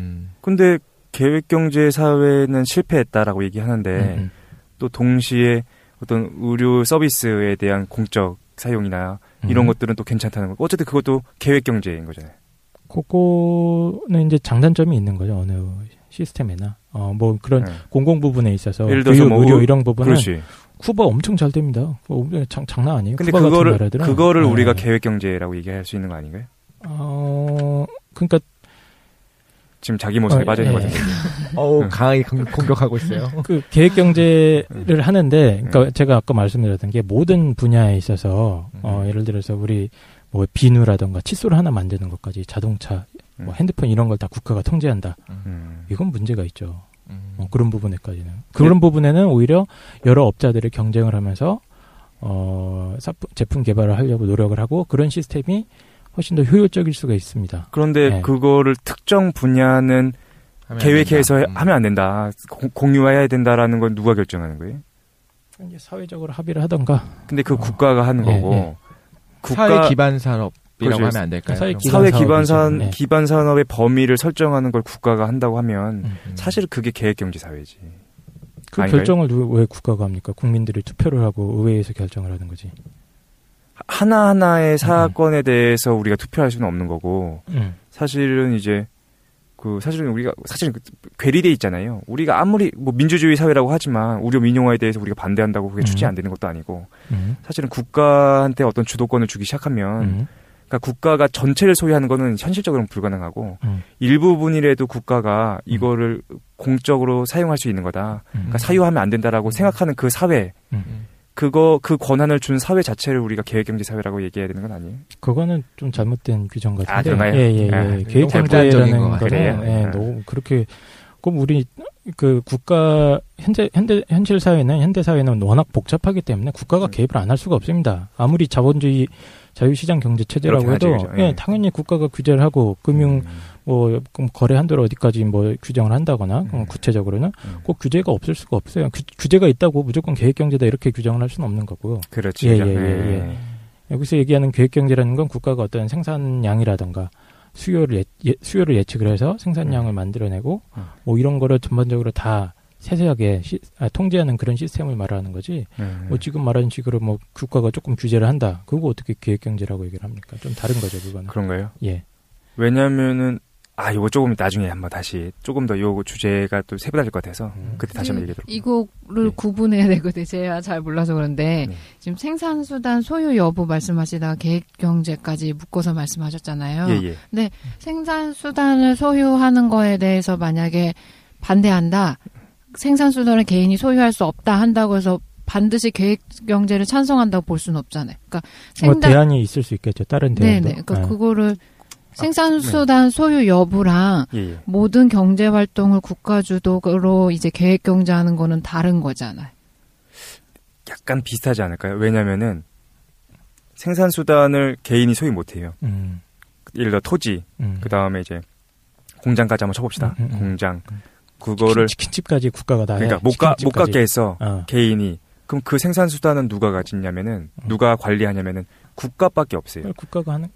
근데 계획경제 사회는 실패했다라고 얘기하는데 또 동시에 어떤 의료 서비스에 대한 공적 사용이나 이런 것들은 또 괜찮다는 거고 어쨌든 그것도 계획경제인 거잖아요. 그거는 이제 장단점이 있는 거죠. 어느 시스템에나 뭐 그런 공공 부분에 있어서 예를 들어서 교육, 의료 이런 부분은 그렇지. 쿠바 엄청 잘 됩니다. 장난 아니에요. 근데 쿠바 같은 나라들은 그거를 우리가 계획경제라고 얘기할 수 있는 거 아닌가요? 그러니까 지금 자기 모습에 빠져 있는 것 같은데. 강하게 공격하고 있어요. 그 계획 경제를 하는데, 그러니까 제가 아까 말씀드렸던 게 모든 분야에 있어서 예를 들어서 우리 뭐 비누라던가 칫솔 하나 만드는 것까지 자동차, 뭐 핸드폰 이런 걸 다 국가가 통제한다. 이건 문제가 있죠. 그런 부분에까지는. 그런 부분에는 오히려 여러 업자들이 경쟁을 하면서 제품 개발을 하려고 노력을 하고 그런 시스템이 훨씬 더 효율적일 수가 있습니다. 그런데 네. 그거를 특정 분야는 계획해서 하면 안 된다. 공유해야 된다라는 건 누가 결정하는 거예요? 이제 사회적으로 합의를 하던가. 근데 그 국가가 하는 거고. 사회 기반 산업이라고 그렇죠. 하면 안 될까요? 사회 기반 산업의 범위를 설정하는 걸 국가가 한다고 하면 사실 그게 계획 경제 사회지. 그 아닌가요? 결정을 왜 국가가 합니까? 국민들이 투표를 하고 의회에서 결정을 하는 거지. 하나하나의 사건에 대해서 우리가 투표할 수는 없는 거고 사실은 이제 사실은 우리가 괴리돼 있잖아요. 우리가 아무리 뭐 민주주의 사회라고 하지만 의료 민영화에 대해서 우리가 반대한다고 그게 추진 안 되는 것도 아니고 사실은 국가한테 어떤 주도권을 주기 시작하면 그러니까 국가가 전체를 소유하는 거는 현실적으로는 불가능하고 일부분이라도 국가가 이거를 공적으로 사용할 수 있는 거다. 그러니까 사유하면 안 된다라고 생각하는 그 사회 그 권한을 준 사회 자체를 우리가 계획경제 사회라고 얘기해야 되는 건 아니에요? 그거는 좀 잘못된 규정 같은데. 아, 그런가요? 예. 계획경제라는 거는 너무 그렇게 그럼 우리 그 국가 현실 사회는 현대 사회는 워낙 복잡하기 때문에 국가가 개입을 안 할 수가 없습니다. 아무리 자본주의 자유시장 경제 체제라고 해도 당연히 국가가 규제를 하고 금융 뭐 거래 한도를 어디까지 뭐 규정을 한다거나 구체적으로는 꼭 규제가 없을 수가 없어요. 규제가 있다고 무조건 계획경제다 이렇게 규정을 할 수는 없는 거고요. 그렇죠. 예. 여기서 얘기하는 계획경제라는 건 국가가 어떤 생산량이라든가 수요를 예측을 해서 생산량을 만들어내고 뭐 이런 거를 전반적으로 다 세세하게 통제하는 그런 시스템을 말하는 거지. 뭐 지금 말하는 식으로 뭐 국가가 조금 규제를 한다. 그거 어떻게 계획경제라고 얘기를 합니까? 좀 다른 거죠, 그거는. 그런가요? 예. 왜냐면은 이거 조금 나중에 한번 다시 조금 더 요거 주제가 또 세분화될 것 같아서 그때 다시 한번 얘기하도록. 이거를 구분해야 되거든요. 제가 잘 몰라서 그런데 지금 생산수단 소유 여부 말씀하시다가 계획경제까지 묶어서 말씀하셨잖아요. 예. 근데 생산수단을 소유하는 거에 대해서 만약에 반대한다. 생산수단을 개인이 소유할 수 없다 한다고 해서 반드시 계획경제를 찬성한다고 볼 수는 없잖아요. 그러니까 대안이 있을 수 있겠죠. 다른 대안도. 네네. 그러니까 그거를 생산수단 소유 여부랑 모든 경제활동을 국가주도로 이제 계획경제하는 거는 다른 거잖아요. 약간 비슷하지 않을까요? 왜냐면은 생산수단을 개인이 소유 못해요. 예를 들어 토지, 그 다음에 이제 공장까지 한번 쳐봅시다. 공장. 그거를 치킨집까지 국가가 다 그러니까 못 갖게 해서 개인이 그럼 그 생산수단은 누가 가지냐면은 누가 관리하냐면은 국가밖에 없어요.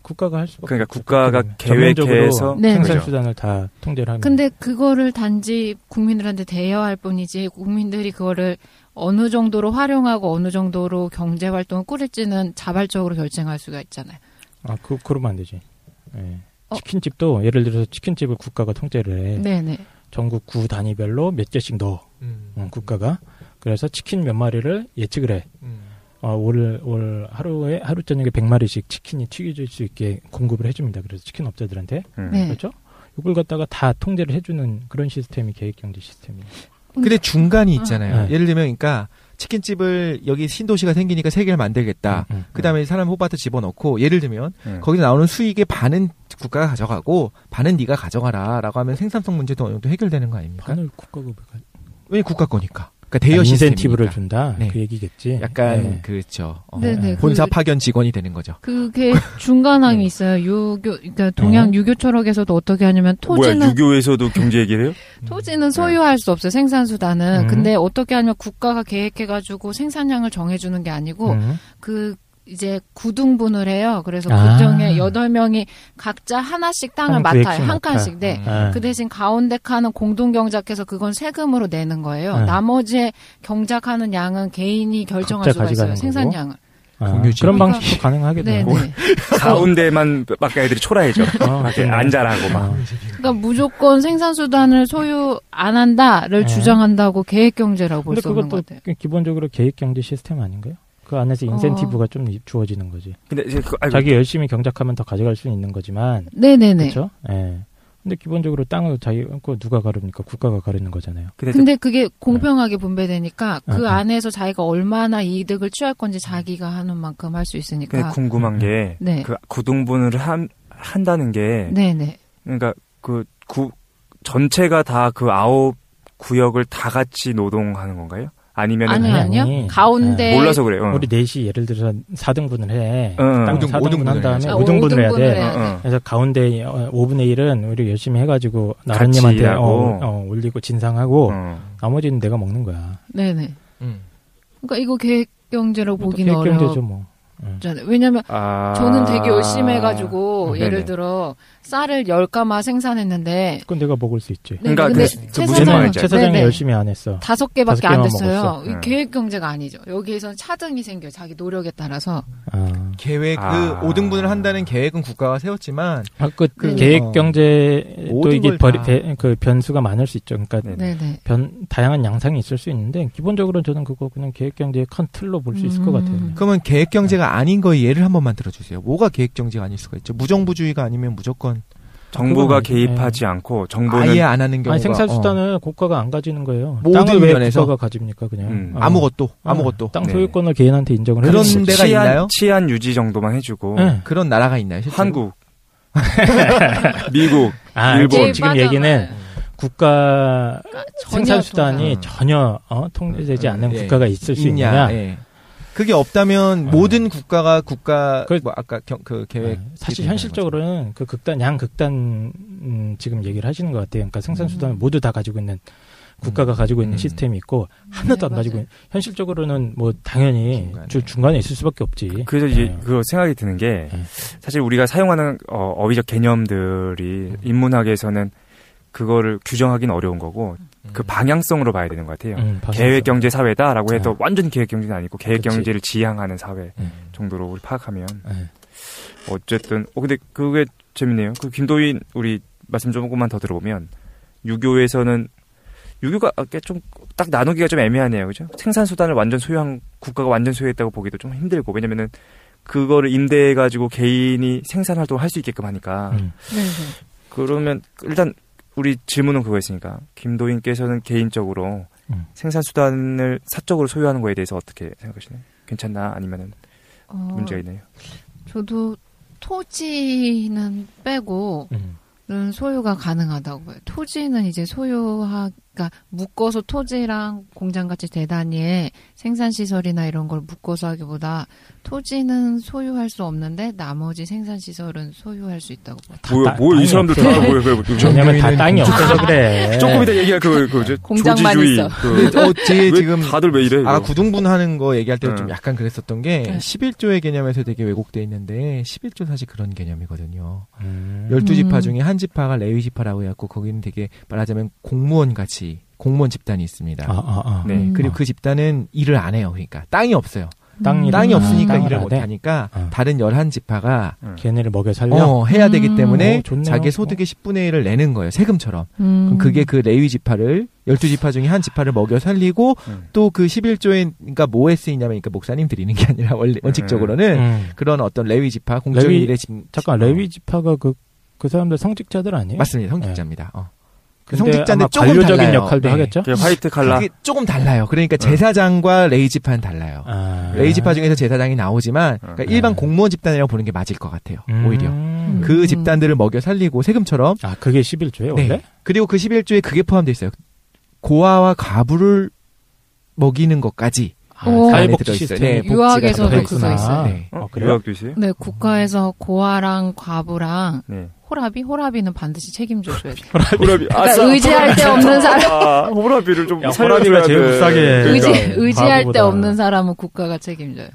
국가가 할 수밖에. 그러니까 국가가 계획해서 생산수단을 다 통제를 하는. 근데 그거를 단지 국민들한테 대여할 뿐이지 국민들이 그거를 어느 정도로 활용하고 어느 정도로 경제 활동을 꾸릴지는 자발적으로 결정할 수가 있잖아요. 그러면 안 되지. 네. 치킨집도 예를 들어서 치킨집을 국가가 통제를 해. 네네. 전국 구 단위별로 몇 개씩 넣어. 국가가. 그래서 치킨 몇 마리를 예측을 해. 올 하루 저녁에 100마리씩 치킨이 튀겨질 수 있게 공급을 해줍니다. 그래서 치킨 업자들한테. 그렇죠? 이걸 갖다가 다 통제를 해주는 그런 시스템이 계획경제 시스템이에요. 근데 중간이 있잖아요. 예를 들면, 그러니까 치킨집을 여기 신도시가 생기니까 3개를 만들겠다. 그 다음에 사람 호바트 집어넣고, 예를 들면 거기서 나오는 수익의 반은 국가가 가져가고 반은 네가 가져가라라고 하면 생산성 문제도 어느 정도 해결되는 거 아닙니까? 반을 국가가 왜 국가 거니까? 그러니까 대여 인센티브를 준다. 그 얘기겠지. 약간 그렇죠. 본사 파견 직원이 되는 거죠. 그게 중간항이 있어요. 그러니까 동양 유교 철학에서도 어떻게 하냐면 토지는 뭐야, 유교에서도 경제 얘기를 해요? 토지는 소유할 수 없어요. 생산수단은. 근데 어떻게 하냐면 국가가 계획해가지고 생산량을 정해주는 게 아니고 그 이제 9등분을 해요. 그래서 아. 그중에 8명이 각자 하나씩 땅을 한 맡아요. 구획씩 한 맡아. 칸씩. 네. 그 대신 가운데 칸은 공동 경작해서 그건 세금으로 내는 거예요. 네. 나머지 경작하는 양은 개인이 결정할 각자 수가 가져가는 있어요. 생산량을. 공유지. 그런 그러니까- 방식도 가능하겠네요. 네네. 가운데만 막 애들이 초라해져. 이렇게 네. 앉아라고 막. 그러니까 무조건 생산수단을 소유 안 한다를 네. 주장한다고 계획경제라고 볼 근데 수 없는 그것도 것 같아요. 기본적으로 계획경제 시스템 아닌가요? 그 안에서 인센티브가 좀 주어지는 거지. 근데 이제 아이고, 자기 열심히 경작하면 더 가져갈 수는 있는 거지만, 네네네. 그렇죠? 예. 근데 기본적으로 땅을 자기 거 누가 가릅니까? 국가가 가르는 거잖아요. 근데 그게 공평하게 분배되니까 그 네. 안에서 자기가 얼마나 이득을 취할 건지 자기가 하는 만큼 할 수 근데 있으니까. 궁금한 게 네. 그 구등분을 한다는 게 네네. 그러니까 전체가 다 그 9구역을 다 같이 노동하는 건가요? 아니면은 아니요. 아니. 가운데. 몰라서 그래요. 우리 넷이 예를 들어서 4등분을 해. 응. 땅 5등 4등분 한 다음에 해야지. 5등분을 해야 5등분을 돼. 해야 돼. 그래서 가운데 5분의 1은 우리 열심히 해가지고 같이 나라님한테 일하고. 올리고 진상하고 어. 나머지는 내가 먹는 거야. 네네. 음. 그러니까 이거 계획경제로 보기는 계획경제죠 뭐. 어렵잖아요. 왜냐면 저는 되게 열심히 해가지고 네네. 예를 들어 쌀을 10가마 생산했는데 그건 내가 먹을 수 있지. 네, 그러니까 근데 그 무슨 말인지 최 사장이 네네. 열심히 안 했어. 5개밖에 5개만 안 됐어요. 먹었어. 이 네. 계획 경제가 아니죠. 여기에선 차등이 생겨요. 자기 노력에 따라서. 계획 아. 5등분을 한다는 계획은 국가가 세웠지만 그 네. 계획 경제도 모든 이게 걸 다. 그 변수가 많을 수 있죠. 그러니까 네. 네네. 다양한 양상이 있을 수 있는데 기본적으로 저는 그거 그냥 계획 경제의 큰 틀로 볼 수 있을 것 같아요. 그냥. 그러면 계획 경제가 아닌 거의 예를 한 번만 들어주세요. 뭐가 계획 경제가 아닐 수가 있죠? 무정부주의가 아니면 무조건 정부가 그건 개입하지 않고 정부는 아예 안 하는 경우가 아니 생산 수단을 국가가 안 가지는 거예요. 모든 땅을 왜 면에서? 국가가 가집니까 그냥? 아무것도 어. 아무것도 땅 네. 소유권을 개인한테 인정을 그런 해주는 거지. 데가 있나요? 치안 유지 정도만 해주고 네. 그런 나라가 있나요? 실제로? 한국, 미국, 일본. 지금 얘기는 국가 그러니까 생산 수단이 통상. 전혀 통제되지 않는 예. 국가가 있을 수 있냐? 있느냐? 예. 그게 없다면 모든 국가가 뭐 아까 그 계획 사실 현실적으로는 그 양극단 지금 얘기를 하시는 것 같아요. 그러니까 생산 수단을 모두 다 가지고 있는 국가가 가지고 있는 시스템이 있고 하나도 안 가지고 있는, 현실적으로는 뭐 당연히 중간에 있을 수밖에 없지. 그래서 이제 그 생각이 드는 게 사실 우리가 사용하는 어휘적 개념들이 인문학에서는 그거를 규정하기는 어려운 거고 그 방향성으로 봐야 되는 것 같아요. 계획경제 사회다라고 해도 완전 계획경제는 아니고 계획경제를 지향하는 사회 정도로 우리 파악하면 어쨌든 근데 그게 재밌네요. 그 김도인 우리 말씀 조금만 더 들어보면 유교에서는 유교가 좀 딱 나누기가 좀 애매하네요. 그죠? 생산 수단을 완전 소유한 국가가 완전 소유했다고 보기도 좀 힘들고 왜냐면은 그거를 임대해 가지고 개인이 생산 활동을 할 수 있게끔 하니까. 네네. 그러면 일단 우리 질문은 그거였으니까 김도인께서는 개인적으로 생산 수단을 사적으로 소유하는 거에 대해서 어떻게 생각하시나요? 괜찮나 아니면은 문제가 있나요? 저도 토지는 빼고 소유가 가능하다고 봐요. 토지는 이제 그러니까 묶어서 토지랑 공장같이 대단위에 생산시설이나 이런 걸 묶어서 하기보다 토지는 소유할 수 없는데 나머지 생산시설은 소유할 수 있다고 봐요. 뭐야 이 사람들 다 뭐야 왜냐면 다 땅이 없어서 그래. 조금 이따 얘기할 그거죠. 공장만 조지주의. 있어. 제 지금 다들 왜 이래? 이거. 구등분하는 거 얘기할 때 좀 약간 그랬었던 게 11조의 개념에서 되게 왜곡돼 있는데 11조 사실 그런 개념이거든요. 12지파 중에 한 지파가 레위 지파라고 해갖고 거기는 되게 말하자면 공무원 집단이 있습니다. 네. 그리고 그 집단은 일을 안 해요. 그러니까 땅이 없어요. 땅이 없으니까 일을 못 하니까 다른 11지파가 걔네를 먹여 살려 해야 되기 때문에 좋네요. 자기 소득의 10분의 1을 내는 거예요. 세금처럼. 그럼 그게 그 레위 지파를 12지파 중에 한 지파를 먹여 살리고 또 그 11조에 그러니까 뭐에 쓰이냐면 그러니까 목사님 드리는 게 아니라 원칙적으로는 그런 어떤 레위 지파 공적인 일에 잠깐 레위 지파가 그 사람들 성직자들 아니에요? 맞습니다. 성직자입니다. 그 근데 성직자인데 아마 조금 관료적인 달라요. 역할도 하겠죠? 화이트 칼라. 그게 조금 달라요. 그러니까 제사장과 레위 지파는 달라요. 레위 지파 중에서 제사장이 나오지만 그러니까 일반 공무원 집단이라고 보는 게 맞을 것 같아요. 오히려. 그 집단들을 먹여 살리고 세금처럼. 그게 11조예요, 원래? 네. 그리고 그 11조에 그게 포함되어 있어요. 고아와 과부를 먹이는 것까지. 사회복지 시스템. 네, 유학에서도 그거 있어요. 네. 유학도 있어요? 네, 국가에서 고아랑 과부랑 호라비는 반드시 책임져줘야 돼. 호라비. 그러니까 의지할 데 없는 사람. 호라비를 좀 호라비가 제일 불쌍해. 의지할 데 없는 사람은 국가가 책임져요.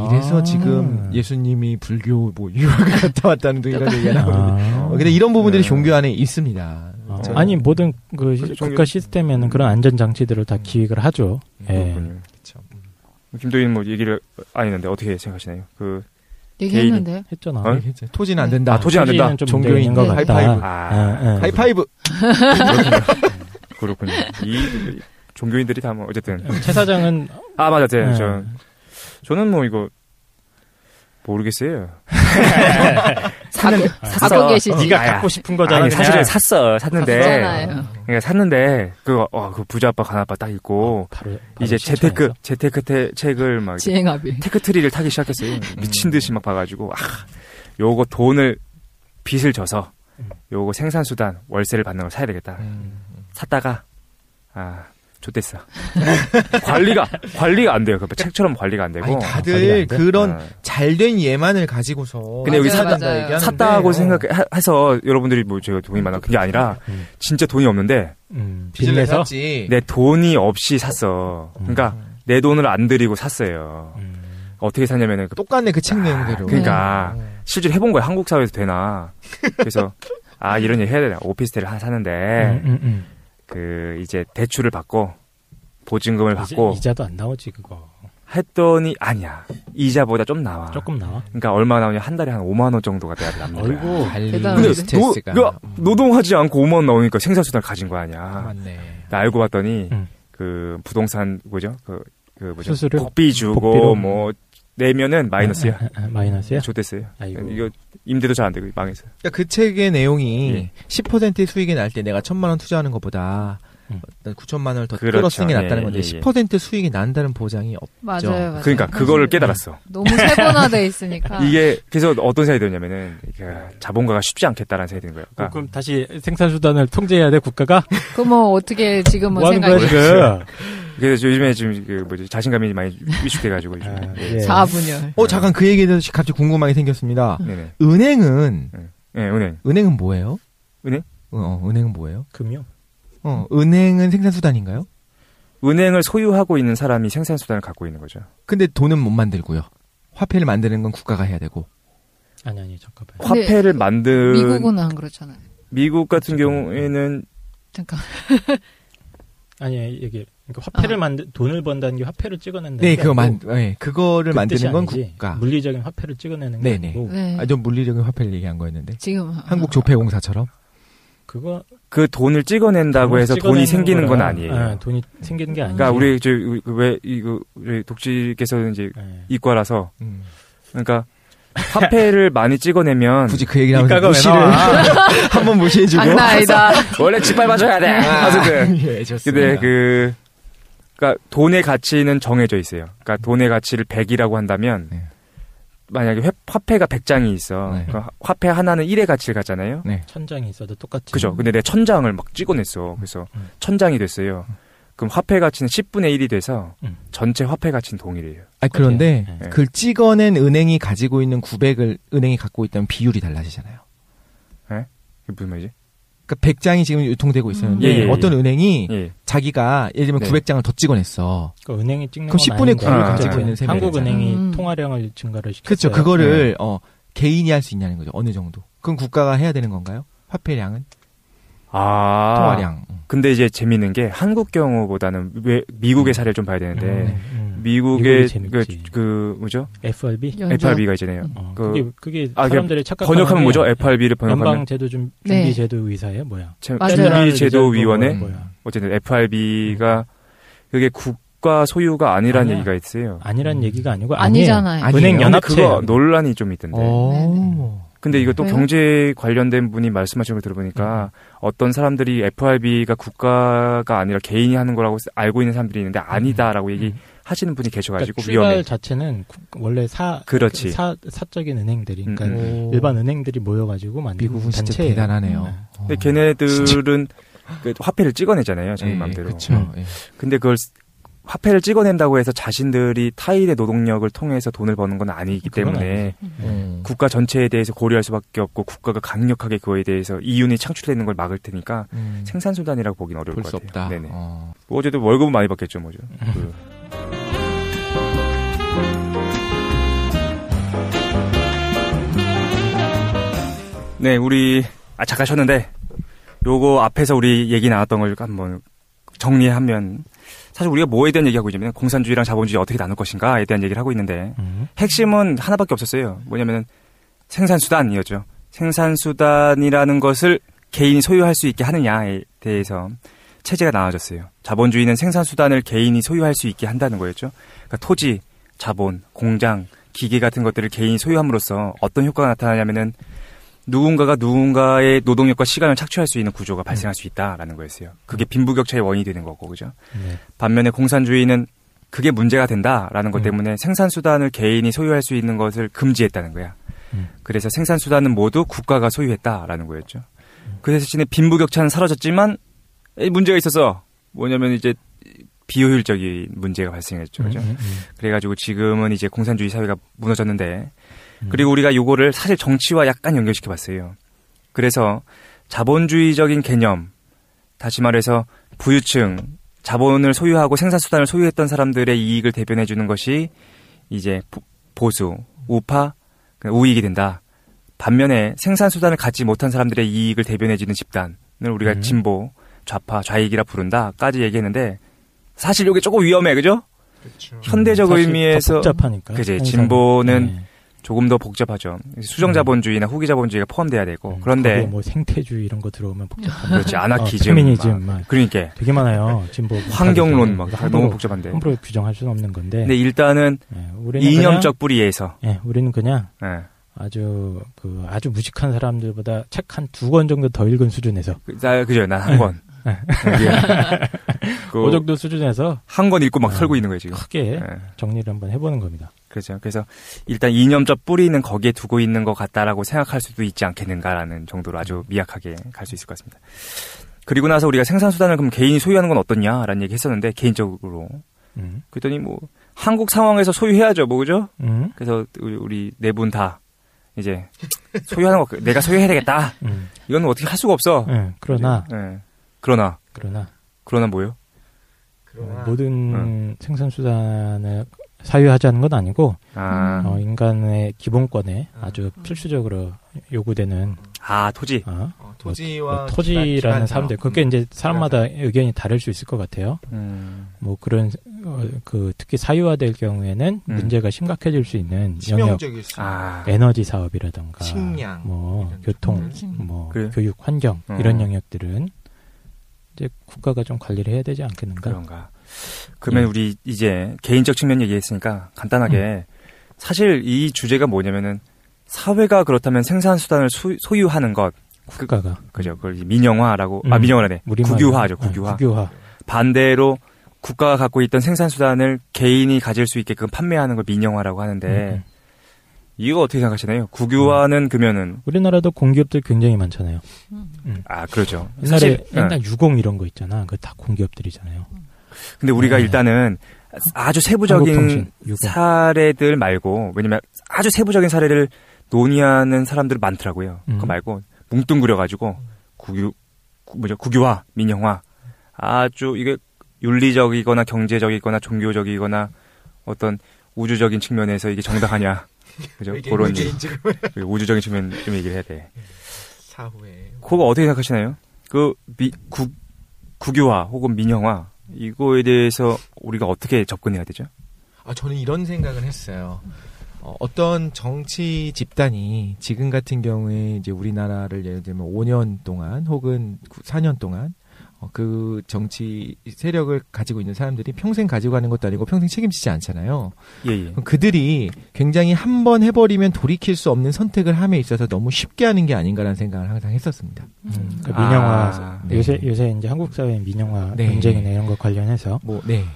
이래서 지금 예수님이 불교 뭐 유학을 갔다 왔다는 등 이런 얘기가 나오는데. 근데 이런 부분들이 종교 안에 있습니다. 아니 모든 그 국가 시스템에는 그런 안전 장치들을 다 기획을 하죠. 그렇군요. 김도희는 뭐 얘기를 안 했는데 어떻게 생각하시나요? 그 얘기했는데 했잖아. 토지는 안 된다. 토지는 안 된다. 좀 종교인 것 같다. 하이파이브. 하이파이브. 그렇군요. 이 종교인들이 다 뭐 어쨌든 최 사장은 맞아. 저는 뭐 이거 모르겠어요. 사고 계시지. 네가 갖고 싶은 거잖아. 사실은 샀는데. 샀잖아요. 그러니까 샀는데 그 부자 아빠 간 아빠 딱 있고 바로 이제 재테크 책을 막 지행합의. 테크트리를 타기 시작했어요. 미친 듯이 막 봐가지고 요거 돈을 빚을 져서 요거 생산수단 월세를 받는 걸 사야 되겠다. 샀다가 좋댔어. 관리가 안 돼요. 그 책처럼 관리가 안 되고. 아니, 다들 그런 잘된 예만을 가지고서. 근데 여기 얘기하는데, 샀다고 생각해서 여러분들이 뭐 제가 돈이 많아 그게 아니라 진짜 돈이 없는데 빚을 내서 내 돈이 없이 샀어. 그러니까 내 돈을 안 들이고 샀어요. 어떻게 샀냐면은 똑같네 그 책 내용대로. 그러니까 실제로 해본 거야. 한국 사회에서 되나. 그래서 이런 얘기 해야 되나. 오피스텔을 하나 샀는데. 그 이제 대출을 받고 보증금을 받고 이자도 안 나오지 그거. 했더니 아니야. 이자보다 좀 나와. 조금 나와. 그러니까 얼마 나오냐 한 달에 한 5만 원 정도가 돼야 남는 거야. 아이고. 근데 스트레스가. 노동하지 않고 5만 원 나오니까 생산수단을 가진 거 아니야. 맞네. 나 알고 봤더니 그 부동산 뭐죠? 그 뭐죠? 수수료? 복비 주고 복비로. 뭐 내면은 마이너스야. 마이너스야? 좋댔어요. 아이고. 이거 임대도 잘 안 되고 망했어요. 그러니까 그 책의 내용이 10% 수익이 날 때 내가 1,000만 원 투자하는 것보다 9천만 원을 더 끌어쓰는 게 낫다는 건데 10% 수익이 난다는 보장이 없죠. 맞아요. 그러니까 그거를 깨달았어. 너무 세분화돼 있으니까. 이게 그래서 어떤 생각이 드냐면은 자본가가 쉽지 않겠다라는 생각이 드는 거예요. 그러니까 그럼 다시 생산수단을 통제해야 돼 국가가? 그럼 뭐 어떻게 지금은 뭐 하는 거야 지금? 그래서 요즘에 지금 자신감이 많이 위축돼가지고 요즘에. 자아분열. 잠깐 그 얘기에 대해서 갑자기 궁금한 게 생겼습니다. 네네. 은행은 은행은 뭐예요? 은행? 은행은 뭐예요? 금융. 은행은 생산수단인가요? 은행을 소유하고 있는 사람이 생산수단을 갖고 있는 거죠. 근데 돈은 못 만들고요. 화폐를 만드는 건 국가가 해야 되고. 아니 잠깐만. 화폐를 미국은 안 그렇잖아요. 미국 같은 경우에는 잠깐. 아니 이게 그러니까 화폐를 돈을 번다는 게 화폐를 찍어낸다는 네, 게 그거를 그 만드는 건 아니지. 국가. 물리적인 화폐를 찍어내는 게 아니고. 네. 좀 물리적인 화폐를 얘기한 거였는데. 지금 한국 조폐공사처럼. 그 돈을 찍어낸다고 해서 돈이 생기는 건 아니에요. 돈이 생기는 게 아니에요. 그러니까 우리 독지께서는 이제 이과라서 그러니까 화폐를 많이 찍어내면 굳이 그 얘기를 하면 무시를 한번 무시해주고. 장난 아니다. 원래 짓밟아줘야 돼. 어쨌든. 예, 좋습니다. 근데 그러니까 돈의 가치는 정해져 있어요. 그러니까 돈의 가치를 100이라고 한다면 만약에 화폐가 100장이 있어. 그러니까 화폐 하나는 1의 가치를 갖잖아요. 1000장이 있어도 똑같이. 그죠. 근데 내가 1000장을 막 찍어냈어. 그래서 1000장이 됐어요. 그럼 화폐 가치는 10분의 1이 돼서 전체 화폐 가치는 동일해요. 그런데 그걸 찍어낸 은행이 가지고 있는 900을 은행이 갖고 있다면 비율이 달라지잖아요. 네? 그게 무슨 말이지? 그러니까 100장이 지금 유통되고 있었는데 어떤 은행이 자기가 예를 들면 900장을 더 찍어냈어. 그러니까 은행이 찍는 그럼 건 10분의 9를 가지고 있는 셈이 한국은행이 통화량을 증가를 그렇죠. 시켰어요. 그거를 개인이 할 수 있냐는 거죠. 어느 정도. 그럼 국가가 해야 되는 건가요? 화폐량은? 통화량. 근데 이제 재밌는 게 한국 경우보다는 왜 미국의 사례를 좀 봐야 되는데 미국의 뭐죠? FRB가 있잖아요. 그게 사람들이 착각하는 번역하면 뭐죠? FRB를 번역하면 연방제도준비제도의사예요, 뭐야? 준비제도위원회. 어쨌든 FRB가 그게 국가 소유가 아니란 얘기가 있어요. 아니란 얘기가 아니고 아니잖아요. 은행 연합체. 그거 논란이 좀 있던데. 근데 이거 또 경제 관련된 분이 말씀하신 걸 들어보니까 어떤 사람들이 FRB가 국가가 아니라 개인이 하는 거라고 알고 있는 사람들이 있는데 아니다라고 얘기하시는 분이 계셔가지고 그러니까 위험해. 출발 자체는 원래 사적인 은행들이, 그러니까 일반 은행들이 모여가지고 만든 미국은 단체예요. 진짜 대단하네요. 근데 걔네들은 그 화폐를 찍어내잖아요, 자기 마음대로. 그렇죠. 근데 그걸 화폐를 찍어낸다고 해서 자신들이 타인의 노동력을 통해서 돈을 버는 건 아니기 때문에 국가 전체에 대해서 고려할 수밖에 없고 국가가 강력하게 그거에 대해서 이윤이 창출되는 걸 막을 테니까 생산수단이라고 보기는 어려울 것 같아요. 없다. 네네. 뭐 어제도 월급은 많이 받겠죠, 뭐죠. 네, 우리 잠깐 쉬었는데 요거 앞에서 우리 얘기 나왔던 걸 한번 정리하면 사실 우리가 뭐에 대한 얘기하고 있냐면 공산주의랑 자본주의 어떻게 나눌 것인가에 대한 얘기를 하고 있는데 핵심은 하나밖에 없었어요. 뭐냐면은 생산수단이었죠. 생산수단이라는 것을 개인이 소유할 수 있게 하느냐에 대해서 체제가 나눠졌어요. 자본주의는 생산수단을 개인이 소유할 수 있게 한다는 거였죠. 그러니까 토지, 자본, 공장, 기계 같은 것들을 개인이 소유함으로써 어떤 효과가 나타나냐면은 누군가가 누군가의 노동력과 시간을 착취할 수 있는 구조가 발생할 수 있다라는 거였어요. 그게 빈부격차의 원인이 되는 거고, 그죠? 네. 반면에 공산주의는 그게 문제가 된다라는 것 때문에 생산수단을 개인이 소유할 수 있는 것을 금지했다는 거야. 그래서 생산수단은 모두 국가가 소유했다라는 거였죠. 그 대신에 빈부격차는 사라졌지만 문제가 있어서 뭐냐면 이제 비효율적인 문제가 발생했죠, 그죠? 그래가지고 지금은 이제 공산주의 사회가 무너졌는데 그리고 우리가 요거를 사실 정치와 약간 연결시켜 봤어요. 그래서 자본주의적인 개념, 다시 말해서 부유층, 자본을 소유하고 생산수단을 소유했던 사람들의 이익을 대변해 주는 것이 이제 보수, 우파, 우익이 된다. 반면에 생산수단을 갖지 못한 사람들의 이익을 대변해 주는 집단을 우리가 진보, 좌파, 좌익이라 부른다까지 얘기했는데 사실 이게 조금 위험해, 그죠? 그렇죠. 현대적 의미에서 복잡하니까. 그지. 진보는 조금 더 복잡하죠. 수정자본주의나 후기자본주의가 포함돼야 되고. 그런데 뭐 생태주의 이런 거 들어오면 복잡하죠. 그렇지. 아나키즘, 페미니즘 막. 그러니까 되게 많아요. 진보 환경론 막 너무 복잡한데. 함부로 규정할 수는 없는 건데. 근데 일단은 이념적 뿌리에서. 우리는 그냥 아주 무식한 사람들보다 책 한 2권 정도 더 읽은 수준에서. 그죠. 난 한 권. 그 정도 수준에서 한 권 읽고 막 털고 있는 거예요 지금. 크게 정리를 한번 해보는 겁니다. 그렇죠. 그래서 일단 이념적 뿌리는 거기에 두고 있는 것 같다라고 생각할 수도 있지 않겠는가라는 정도로 아주 미약하게 갈 수 있을 것 같습니다. 그리고 나서 우리가 생산수단을 그럼 개인이 소유하는 건 어떻냐라는 얘기 했었는데 개인적으로 그랬더니 뭐 한국 상황에서 소유해야죠, 뭐 그죠? 그래서 우리 네 분 다 이제 소유하는 거 내가 소유해야 되겠다. 이건 어떻게 할 수가 없어. 그러나 뭐요? 모든 생산수단을 사유하자는 건 아니고 인간의 기본권에 아주 필수적으로 요구되는 토지. 토지와 토지라는 사람들 그게 이제 사람마다 의견이 다를 수 있을 것 같아요. 뭐 그런 특히 사유화될 경우에는 문제가 심각해질 수 있는 영역, 에너지 사업이라든가, 식량, 뭐 교통, 뭐 교육, 환경 이런 영역들은 이제 국가가 좀 관리를 해야 되지 않겠는가? 그런가. 그러면 우리 이제 개인적 측면 얘기했으니까 간단하게 사실 이 주제가 뭐냐면은 사회가 그렇다면 생산수단을 소유하는 것 국가가 그죠. 그걸 민영화라고 민영화라네. 국유화죠. 국유화. 반대로 국가가 갖고 있던 생산수단을 개인이 가질 수 있게끔 판매하는 걸 민영화라고 하는데 이거 어떻게 생각하시나요? 국유화는 그러면은 우리나라도 공기업들 굉장히 많잖아요. 그렇죠. 옛날 유공 이런 거 있잖아. 그거 다 공기업들이잖아요. 근데 우리가 일단은 아주 세부적인 사례들 말고 왜냐면 아주 세부적인 사례를 논의하는 사람들 많더라고요. 그거 말고 뭉뚱그려가지고 국유화, 민영화 아주 이게 윤리적이거나 경제적이거나 종교적이거나 어떤 우주적인 측면에서 이게 정당하냐, 그죠? 그런 우주적인 측면 좀 얘기를 해야 돼. 사후에 그거 어떻게 생각하시나요? 국유화 혹은 민영화 이거에 대해서 우리가 어떻게 접근해야 되죠? 저는 이런 생각을 했어요. 어떤 정치 집단이 지금 같은 경우에 이제 우리나라를 예를 들면 5년 동안 혹은 4년 동안 그 정치 세력을 가지고 있는 사람들이 평생 가지고 가는 것도 아니고 평생 책임지지 않잖아요. 예. 그들이 굉장히 한 번 해버리면 돌이킬 수 없는 선택을 함에 있어서 너무 쉽게 하는 게 아닌가라는 생각을 항상 했었습니다. 민영화 요새 이제 한국 사회 민영화 논쟁이나 이런 거 관련해서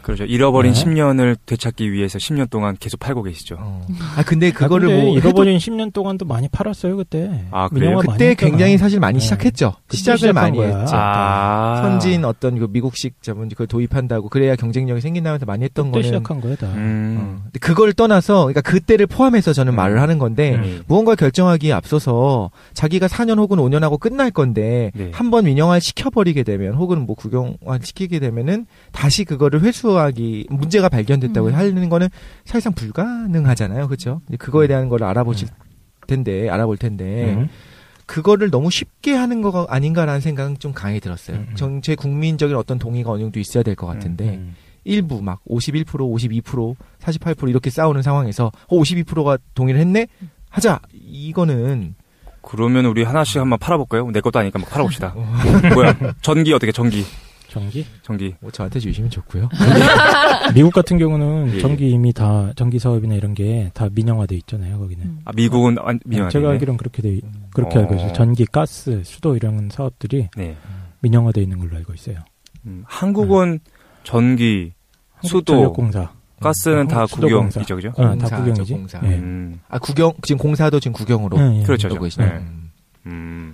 그렇죠. 잃어버린 10년을 되찾기 위해서 10년 동안 계속 팔고 계시죠. 근데 그거를 근데 잃어버린 10년 동안도 많이 팔았어요 그때. 그래요? 그때 굉장히 사실 많이 시작했죠. 시작을 많이 했죠. 선진 어떤 그 미국식 자본 그걸 도입한다고 그래야 경쟁력이 생긴다면서 많이 했던 거는 시작한 거야 다. 근데 그걸 떠나서 그러니까 그때를 포함해서 저는 말을 하는 건데 무언가 결정하기에 앞서서 자기가 4년 혹은 5년 하고 끝날 건데 네. 한번 민영화 시켜버리게 되면 혹은 뭐 국영화 시키게 되면은 다시 그거를 회수하기 문제가 발견됐다고 하는 거는 사실상 불가능하잖아요, 그렇죠? 그거에 대한 걸 알아볼 텐데 그거를 너무 쉽게 하는 거가 아닌가라는 생각은 좀 강하게 들었어요. 전체 국민적인 어떤 동의가 어느 정도 있어야 될 것 같은데 일부 막 51%, 52%, 48% 이렇게 싸우는 상황에서 52%가 동의를 했네? 하자. 이거는 그러면 우리 하나씩 한번 팔아볼까요? 내 것도 아니니까 막 팔아봅시다. 뭐야? 전기 어떻게 전기? 뭐 저한테 주시면 좋고요. 미국 같은 경우는 예. 전기 이미 다 전기 사업이나 이런 게 다 민영화돼 있잖아요. 거기는. 아, 미국은 민영화. 제가 알기로는 그렇게 알고 있어요. 전기, 가스, 수도 이런 사업들이 네. 민영화돼 있는 걸로 알고 있어요. 한국은 전기, 수도, 한국전력공사, 가스는 다 수도공사. 국영이죠, 그죠? 다 공사죠, 국영이지. 공사. 예. 아 국영 지금 공사도 지금 국영으로 예, 예. 그렇죠. 오고 그렇죠. 계시네요. 네.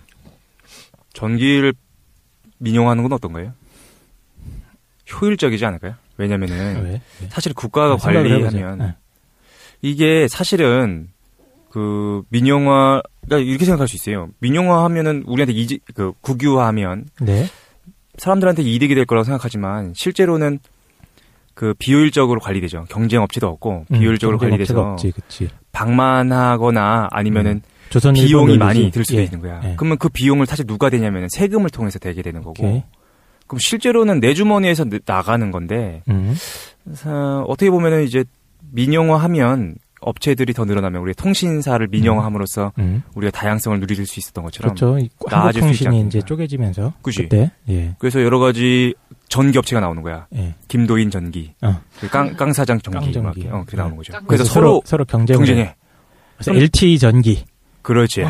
전기를 민영화하는 건 어떤가요? 효율적이지 않을까요? 왜냐면은 왜? 사실 국가가 생각을 관리하면 해보세요. 네. 이게 사실은 그 민영화가 이렇게 생각할 수 있어요. 민영화하면은 우리한테 국유화하면 네. 사람들한테 이득이 될 거라고 생각하지만 실제로는 그 비효율적으로 관리되죠. 경쟁 업체도 없고 비효율적으로 관리돼서 없지, 그치. 방만하거나 아니면은 조선 비용이 일본 많이 논리지. 들 수도 예. 있는 거야. 예. 그러면 그 비용을 사실 누가 되냐면 세금을 통해서 되게 되는 거고. 오케이. 그럼 실제로는 내 주머니에서 나가는 건데 어떻게 보면은 이제 민영화하면 업체들이 더 늘어나면 우리 통신사를 민영화함으로써 우리가 다양성을 누릴 수 있었던 것처럼 그렇죠. 나아질 수 있지 한국통신이 않겠나. 이제 쪼개지면서 그치? 그때 예. 그래서 여러 가지 전기 업체가 나오는 거야. 예. 김도인 전기, 깡사장 전기, 깡전기. 그게 나오는 거죠. 그래서 그래서 서로 경쟁해. 그래서 LTE 전기. 그렇지.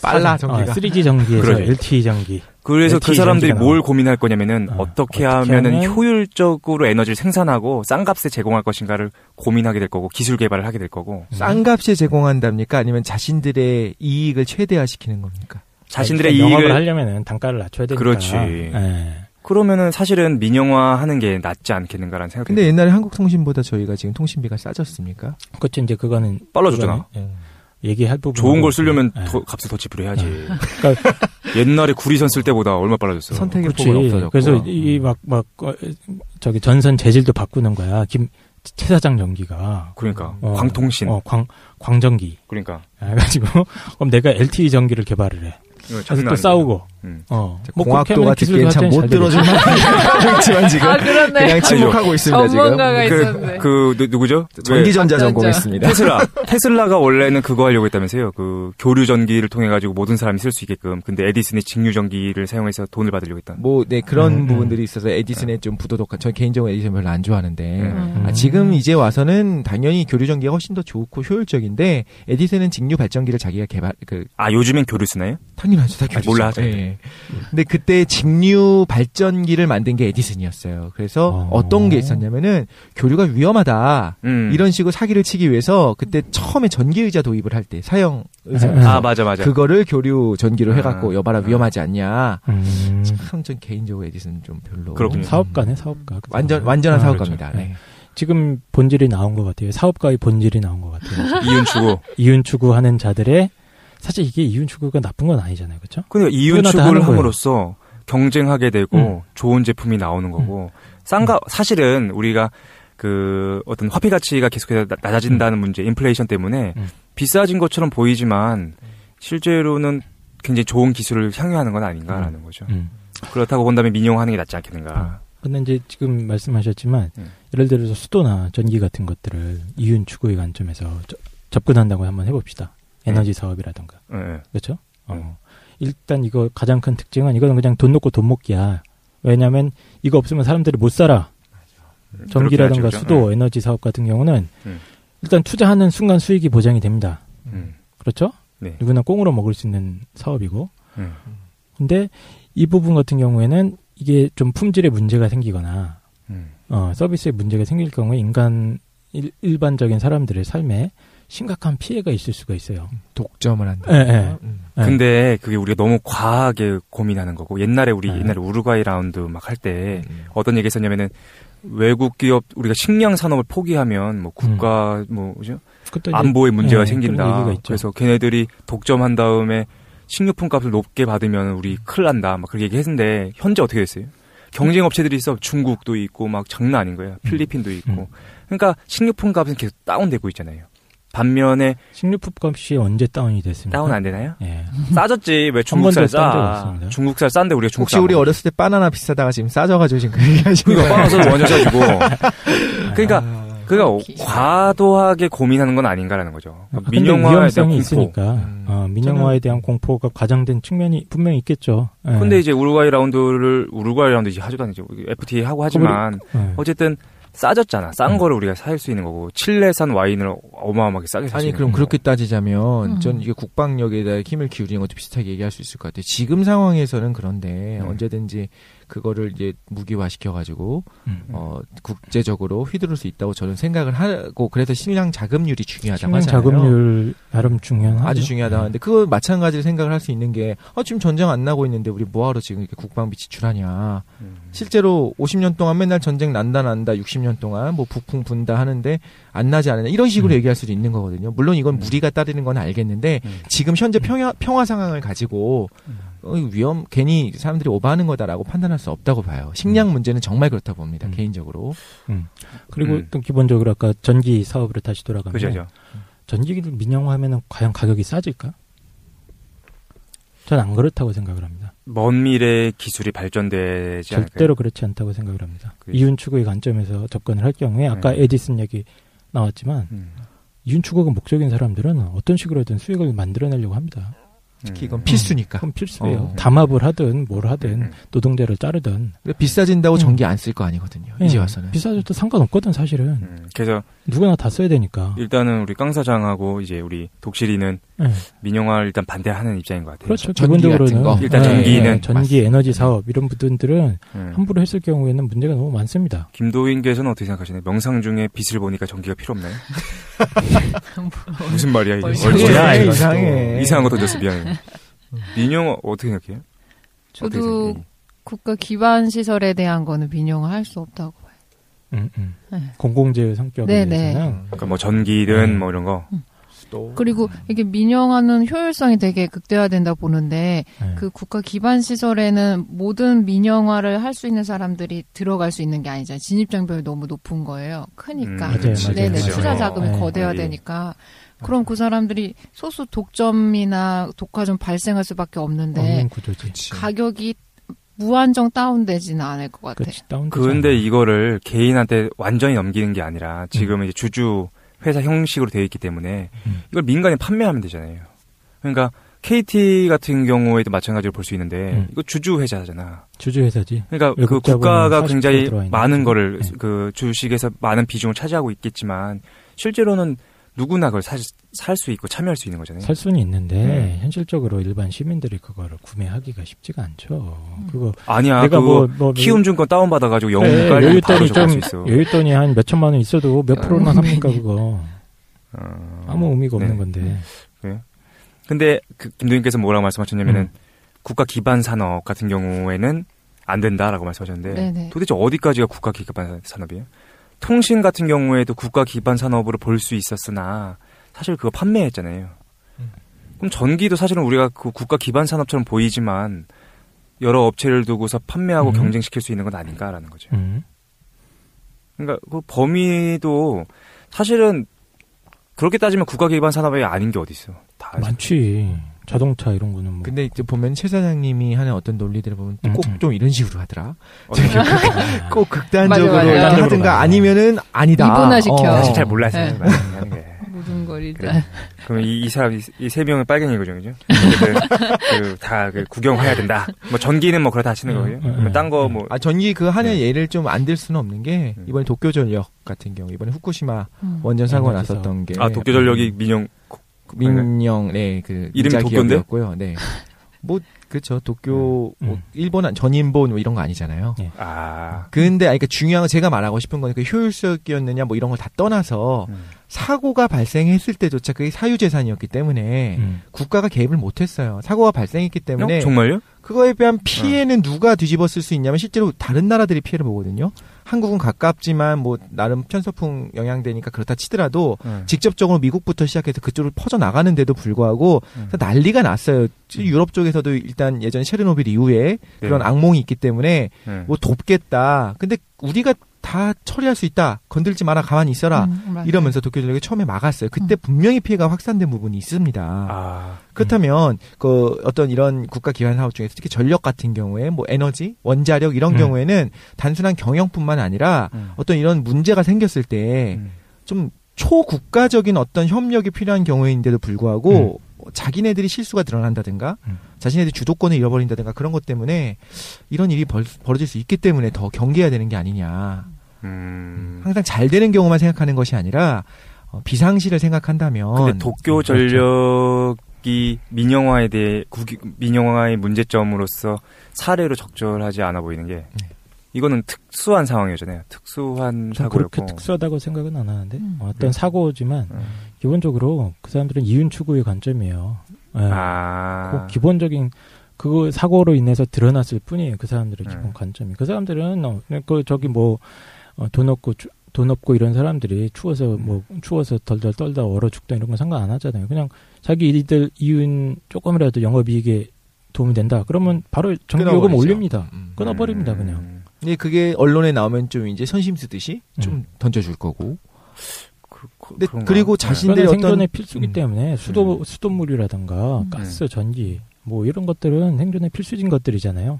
빨라 전기가. 3G 전기에서 그러지. LTE 전기. 그래서 그 LTE 사람들이 전기가 뭘 나오고. 고민할 거냐면은 어떻게 하면은 하면 효율적으로 에너지를 생산하고 싼 값에 제공할 것인가를 고민하게 될 거고 기술 개발을 하게 될 거고 싼 값에 제공한답니까? 아니면 자신들의 이익을 최대화시키는 겁니까? 자신들의 영업을 이익을 하려면은 단가를 낮춰야 되니까. 그렇지. 예. 그러면은 사실은 민영화하는 게 낫지 않겠는가라는 생각이 근데 옛날에 한국통신보다 저희가 지금 통신비가 싸졌습니까? 그렇죠. 이제 그거는 빨라졌잖아. 얘기할 부분. 좋은 걸 쓰려면 예. 값을 더 지불해야지. 그러니까 옛날에 구리선 쓸 때보다 얼마 빨라졌어. 선택의 그렇지. 폭은 없어졌고. 그래서 저기 전선 재질도 바꾸는 거야. 최 사장 전기가. 그러니까 광통신. 광전기. 그러니까 그래가지고 그럼 내가 LTE 전기를 개발을 해. 그래서 또 싸우고. 뭐 공학도가 듣기엔 참 못 들어줄 만하지만 지금 그렇네. 그냥 침묵하고 있습니다 지금. 전문가가 있었네. 누구죠? 전기전자 전공했습니다. 테슬라가 원래는 그거 하려고 했다면서요. 그 교류 전기를 통해 가지고 모든 사람이 쓸 수 있게끔. 근데 에디슨이 직류 전기를 사용해서 돈을 받으려고 했다. 네 그런 부분들이 있어서 에디슨의 좀 부도덕한. 저 개인적으로 에디슨 별로 안 좋아하는데 지금 이제 와서는 당연히 교류 전기가 훨씬 더 좋고 효율적인데 에디슨은 직류 발전기를 자기가 요즘엔 교류 쓰나요? 당연하죠. 다 교류죠. 몰라. 네. 근데 그때 직류 발전기를 만든 게 에디슨이었어요. 그래서 어떤 게 있었냐면은 교류가 위험하다. 이런 식으로 사기를 치기 위해서 그때 처음에 전기 의자 도입을 할 때 사형 의자. 맞아. 그거를 교류 전기로 해갖고 여봐라 위험하지 않냐. 참 전 개인적으로 에디슨 좀 별로. 그렇군요. 사업가네 사업가. 완전한 사업가입니다. 그렇죠. 네. 지금 본질이 나온 것 같아요. 사업가의 본질이 나온 것 같아요. 이윤 추구하는 자들의 사실 이게 이윤 추구가 나쁜 건 아니잖아요, 그렇죠? 그러니까 이윤 추구를 함으로써 경쟁하게 되고 좋은 제품이 나오는 거고 사실은 우리가 그 어떤 화폐 가치가 계속해서 낮아진다는 문제, 인플레이션 때문에 비싸진 것처럼 보이지만 실제로는 굉장히 좋은 기술을 향유하는 건 아닌가라는 거죠. 그렇다고 본다면 민영화하는 게 낫지 않겠는가. 근데 이제 지금 말씀하셨지만 예를 들어서 수도나 전기 같은 것들을 이윤 추구의 관점에서 접근한다고 한번 해봅시다. 에너지 사업이라든가. 그렇죠? 일단 이거 가장 큰 특징은 이거는 그냥 돈 놓고 돈 먹기야. 왜냐하면 이거 없으면 사람들이 못 살아. 전기라든가 수도, 에너지 사업 같은 경우는 일단 투자하는 순간 수익이 보장이 됩니다. 그렇죠? 네. 누구나 꽁으로 먹을 수 있는 사업이고. 근데 이 부분 같은 경우에는 이게 좀 품질에 문제가 생기거나 서비스에 문제가 생길 경우에 일반적인 사람들의 삶에 심각한 피해가 있을 수가 있어요. 독점을 한다. 예, 예. 네. 근데 그게 우리가 너무 과하게 고민하는 거고 옛날에 옛날에 우루과이 라운드 막 할 때 어떤 얘기 했었냐면은 외국 기업 우리가 식량 산업을 포기하면 뭐 국가 뭐죠? 안보에 문제가 생긴다. 그래서 걔네들이 독점한 다음에 식료품 값을 높게 받으면 우리 큰일 난다. 막 그렇게 얘기했는데 현재 어떻게 됐어요? 경쟁 업체들이 있어. 중국도 있고 막 장난 아닌 거야. 필리핀도 있고. 그러니까 식료품 값은 계속 다운되고 있잖아요. 반면에 식료품 값이 언제 다운이 됐습니까? 다운 안 되나요? 예. 싸졌지. 왜 중국살 싸? 중국살 싼데 우리가 중국살. 혹시 우리 어렸을 때 바나나 비싸다가 지금 싸져가지고 지금 그 얘기하시는 거예요? 바나나 완전 싸지고. 그러니까 과도하게 고민하는 건 아닌가라는 거죠. 민영화에 대한 공포. 있으니까 민영화에 대한 공포가 과장된 측면이 분명히 있겠죠. 예. 근데 이제 우루과이 라운드 이제 하지도 않죠. FTA 하고 하지만 어쨌든 싸졌잖아. 싼 거를 우리가 살 수 있는 거고 칠레산 와인을 어마어마하게 싸게 살 수 있는 아니 그럼 그렇게 따지자면 전 이게 국방력에다 힘을 기울이는 것도 비슷하게 얘기할 수 있을 것 같아요. 지금 상황에서는 그런데 언제든지 그거를 이제 무기화 시켜가지고 국제적으로 휘두를 수 있다고 저는 생각을 하고 그래서 식량 자금률이 중요하다고 하잖아요. 자금률 나름 중요하죠. 아주 중요하다고 하는데 그거 마찬가지로 생각을 할 수 있는 게 지금 전쟁 안 나고 있는데 우리 뭐하러 지금 이렇게 국방비 지출하냐. 실제로 50년 동안 맨날 전쟁 난다 60년 동안 뭐 북풍 분다 하는데 안 나지 않느냐 이런 식으로 얘기할 수도 있는 거거든요. 물론 이건 무리가 따르는 건 알겠는데 지금 현재 평화 상황을 가지고 괜히 사람들이 오버하는 거다라고 판단할 수 없다고 봐요. 식량 문제는 정말 그렇다고 봅니다. 개인적으로. 그리고 또 기본적으로 아까 전기 사업으로 다시 돌아가면 그죠. 전기를 민영화하면 과연 가격이 싸질까? 전 안 그렇다고 생각을 합니다. 먼 미래의 기술이 발전되지 않을까요? 절대로 그렇지 않다고 생각을 합니다. 이윤 추구의 관점에서 접근을 할 경우에 아까 에디슨 얘기 나왔지만 이윤 추구가 목적인 사람들은 어떤 식으로든 수익을 만들어내려고 합니다. 특히 이건 필수니까. 그건 필수예요. 담합을 하든 뭘 하든 노동자를 자르든. 비싸진다고 전기 안 쓸 거 아니거든요. 이제 와서는. 비싸져도 상관없거든 사실은. 그래서 누구나 다 써야 되니까. 일단은 우리 강 사장하고 이제 우리 독실이는 민영화를 일단 반대하는 입장인 것 같아요. 그렇죠. 기본적으로는 일단 전기는 전기 에너지 사업 이런 부분들은 함부로 했을 경우에는 문제가 너무 많습니다. 김도인께서는 어떻게 생각하시나요? 명상 중에 빛을 보니까 전기가 필요 없나요? 무슨 말이야 이게? 이상해. 이상한 거 던졌어 미안해. 민영화 어떻게 생각해요? 저도 국가 기반 시설에 대한 거는 민영화 할 수 없다고 봐요. 공공재의 성격에 대해서는 그러니까 뭐 전기든 뭐 이런 거. 그리고 이게 민영화는 효율성이 되게 극대화된다 보는데 그 국가 기반 시설에는 모든 민영화를 할 수 있는 사람들이 들어갈 수 있는 게 아니잖아요. 진입 장벽이 너무 높은 거예요. 크니까. 맞아요. 투자 자금이 거대화되니까. 그럼 그 사람들이 소수 독점이나 독과점 발생할 수밖에 없는데 가격이 무한정 다운되지는 않을 것 같아요. 그런데 이거를 개인한테 완전히 넘기는 게 아니라 지금 이제 주주 회사 형식으로 되어 있기 때문에 이걸 민간에 판매하면 되잖아요. 그러니까 KT 같은 경우에도 마찬가지로 볼 수 있는데 이거 주주 회사잖아. 주주 회사지. 그러니까 그 국가가 굉장히 많은 거를 그 주식에서 많은 비중을 차지하고 있겠지만 실제로는 누구나 그걸 살 수 있고 참여할 수 있는 거잖아요. 살 수는 있는데 현실적으로 일반 시민들이 그거를 구매하기가 쉽지가 않죠. 그거 아니야. 내가 뭐 키움증권 다운 받아가지고 영웅 깔면 바로 접할 수 있어. 여윳돈이 한 몇 천만 원 있어도 몇 프로나 삽니까 그거. 아무 의미가 없는 건데. 네. 근데 김도인께서 뭐라고 말씀하셨냐면은 국가 기반 산업 같은 경우에는 안 된다라고 말씀하셨는데 도대체 어디까지가 국가 기반 산업이에요? 통신 같은 경우에도 국가 기반 산업으로 볼 수 있었으나 사실 그거 판매했잖아요. 그럼 전기도 사실은 우리가 그 국가 기반 산업처럼 보이지만 여러 업체를 두고서 판매하고 경쟁시킬 수 있는 건 아닌가라는 거죠. 그러니까 그 범위도 사실은 그렇게 따지면 국가 기반 산업이 아닌 게 어디 있어? 다 많지. 자동차 이런 거는 뭐. 근데 이제 보면 최 사장님이 하는 어떤 논리들을 보면 꼭 좀 이런 식으로 하더라. 꼭 극단적으로 맞아. 하든가 아니면은 아니다. 이분화시켜. 사실 잘 몰라서 하는 게. 모든 걸 일단. 그래. 그럼 이 사람 이 세 명은 빨갱이거죠, 그죠? 다 구경해야 된다. 뭐 전기는 뭐 그렇다 하시는 거예요. 그러면 딴 거 뭐. 전기 그 하나의 예를 좀 안 들 수는 없는 게 이번에 도쿄전력 같은 경우 이번에 후쿠시마 원전 사고가 났었던 게. 도쿄전력이 민영, 네, 그 이름이 도쿄인데요? 네. 뭐 그렇죠. 도쿄 뭐 음. 일본 전인본 뭐 이런 거 아니잖아요. 예. 근데 그러니까 중요한 건 제가 말하고 싶은 건 그 효율적이었느냐 뭐 이런 걸 다 떠나서 사고가 발생했을 때조차 그게 사유재산이었기 때문에 국가가 개입을 못했어요. 사고가 발생했기 때문에 정말요? 그거에 대한 피해는 누가 뒤집었을 수 있냐면 실제로 다른 나라들이 피해를 보거든요. 한국은 가깝지만 뭐 나름 편서풍 영향되니까 그렇다 치더라도 직접적으로 미국부터 시작해서 그쪽으로 퍼져 나가는데도 불구하고 난리가 났어요. 유럽 쪽에서도 일단 예전 체르노빌 이후에 그런 악몽이 있기 때문에 뭐 돕겠다. 근데 우리가 다 처리할 수 있다. 건들지 마라. 가만히 있어라. 이러면서 도쿄전력이 처음에 막았어요. 그때 분명히 피해가 확산된 부분이 있습니다. 그렇다면 그 어떤 이런 국가 기관 사업 중에서 특히 전력 같은 경우에 뭐 에너지, 원자력 이런 경우에는 단순한 경영뿐만 아니라 어떤 이런 문제가 생겼을 때 좀 초국가적인 어떤 협력이 필요한 경우인데도 불구하고 자기네들이 실수가 드러난다든가 자신네들이 주도권을 잃어버린다든가 그런 것 때문에 이런 일이 벌어질 수 있기 때문에 더 경계해야 되는 게 아니냐. 항상 잘 되는 경우만 생각하는 것이 아니라 비상시를 생각한다면 근데 도쿄 전력이 민영화에 대해 민영화의 문제점으로서 사례로 적절하지 않아 보이는 게 이거는 특수한 상황이잖아요. 특수한 사고였고 그렇게 특수하다고 생각은 안 하는데 어떤 사고지만 기본적으로 그 사람들은 이윤 추구의 관점이에요. 그 기본적인 그 사고로 인해서 드러났을 뿐이에요. 그 사람들의 기본 관점이. 그 사람들은 그 저기 뭐 돈 없고 이런 사람들이 추워서 덜덜 떨다 얼어 죽다 이런 건 상관 안 하잖아요. 그냥 자기 일들 이윤 조금이라도 영업이익에 도움이 된다. 그러면 바로 전기요금 올립니다. 끊어버립니다, 그냥. 근데 그게 언론에 나오면 좀 이제 선심 쓰듯이 좀 던져줄 거고. 근데 그리고 자신들의 어떤 생존의 필수기 때문에 수돗물이라든가 가스, 전기 뭐 이런 것들은 생존의 필수적인 것들이잖아요.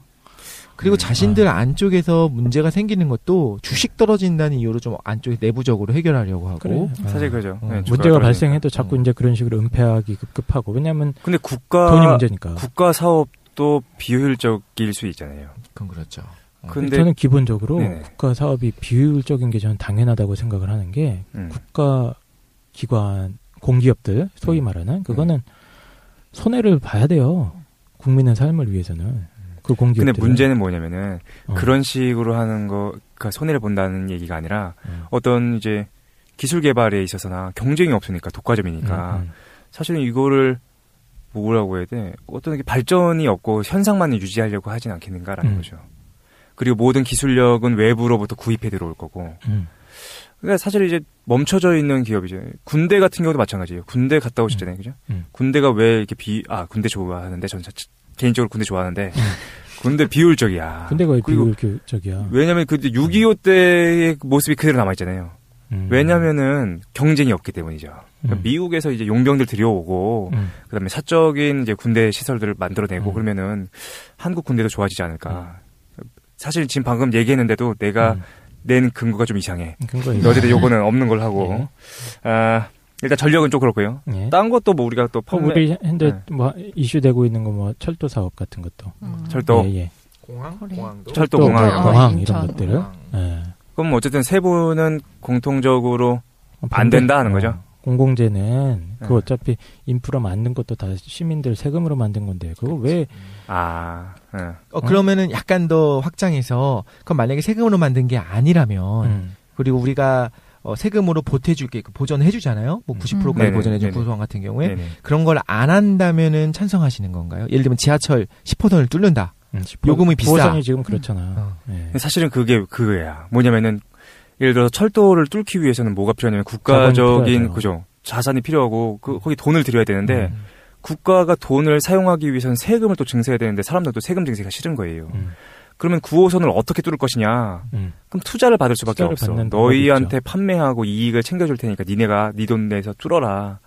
그리고 자신들 안쪽에서 문제가 생기는 것도 주식 떨어진다는 이유로 좀 안쪽에 내부적으로 해결하려고 하고. 그래. 사실 그죠. 네, 문제가 발생해도 자꾸 이제 그런 식으로 은폐하기 급급하고. 왜냐하면 근데 돈이 문제니까. 국가 사업도 비효율적일 수 있잖아요. 그건 그렇죠. 근데 저는 기본적으로 국가 사업이 비효율적인 게 저는 당연하다고 생각을 하는 게 국가 기관 공기업들 소위 말하는 그거는 손해를 봐야 돼요. 국민의 삶을 위해서는. 그 공기업들. 근데 문제는 뭐냐면은 그런 식으로 하는 거가 손해를 본다는 얘기가 아니라 어떤 이제 기술 개발에 있어서나 경쟁이 없으니까 독과점이니까 사실은 이거를 뭐라고 해야 돼? 어떤 게 발전이 없고 현상만 유지하려고 하진 않겠는가라는 거죠. 그리고 모든 기술력은 외부로부터 구입해 들어올 거고. 그러니까 사실 이제 멈춰져 있는 기업이죠. 군대 같은 경우도 마찬가지예요. 군대 갔다 오셨잖아요, 그죠? 군대가 왜 이렇게 군대 좋아하는데 전 개인적으로 군대 좋아하는데 군대 비효율적이야. 군대가 왜 비효율적이야? 왜냐면 그때 6.25 때의 모습이 그대로 남아 있잖아요. 왜냐면은 경쟁이 없기 때문이죠. 그러니까 미국에서 이제 용병들 들여오고 그다음에 사적인 이제 군대 시설들을 만들어내고 그러면은 한국 군대도 좋아지지 않을까. 사실 지금 방금 얘기했는데도 내가 낸 근거가 좀 이상해. 너희들 요거는 없는 걸 하고. 일단 전력은 좀 그렇고요. 딴 것도 뭐 우리가 또 우리 현재 뭐 이슈되고 있는 거 뭐 철도 사업 같은 것도. 철도. 공항도. 철도 공항 이런 것들을. 그럼 어쨌든 세부는 공통적으로 안 된다 하는 거죠. 공공재는 그 어차피 인프라 만든 것도 다 시민들 세금으로 만든 건데 그거 왜 그러면은 약간 더 확장해서 그럼 만약에 세금으로 만든 게 아니라면 그리고 우리가 세금으로 보태줄게 보전해주잖아요. 뭐 90%까지 보전해준 구소항 같은 경우에 그런 걸 안 한다면은 찬성하시는 건가요? 예를 들면 지하철 10호선을 뚫는다. 요금이 비싸. 보상이 지금 그렇잖아. 사실은 그거야. 뭐냐면은 예를 들어서 철도를 뚫기 위해서는 뭐가 필요하냐면 국가적인 그죠 자산이 필요하고 거기 돈을 들여야 되는데 국가가 돈을 사용하기 위해서는 세금을 또 증세해야 되는데 사람들도 세금 증세가 싫은 거예요. 그러면 9호선을 어떻게 뚫을 것이냐? 그럼 투자를 받을 수밖에 없어. 너희한테 판매하고 이익을 챙겨줄 테니까 네 돈 내서 뚫어라.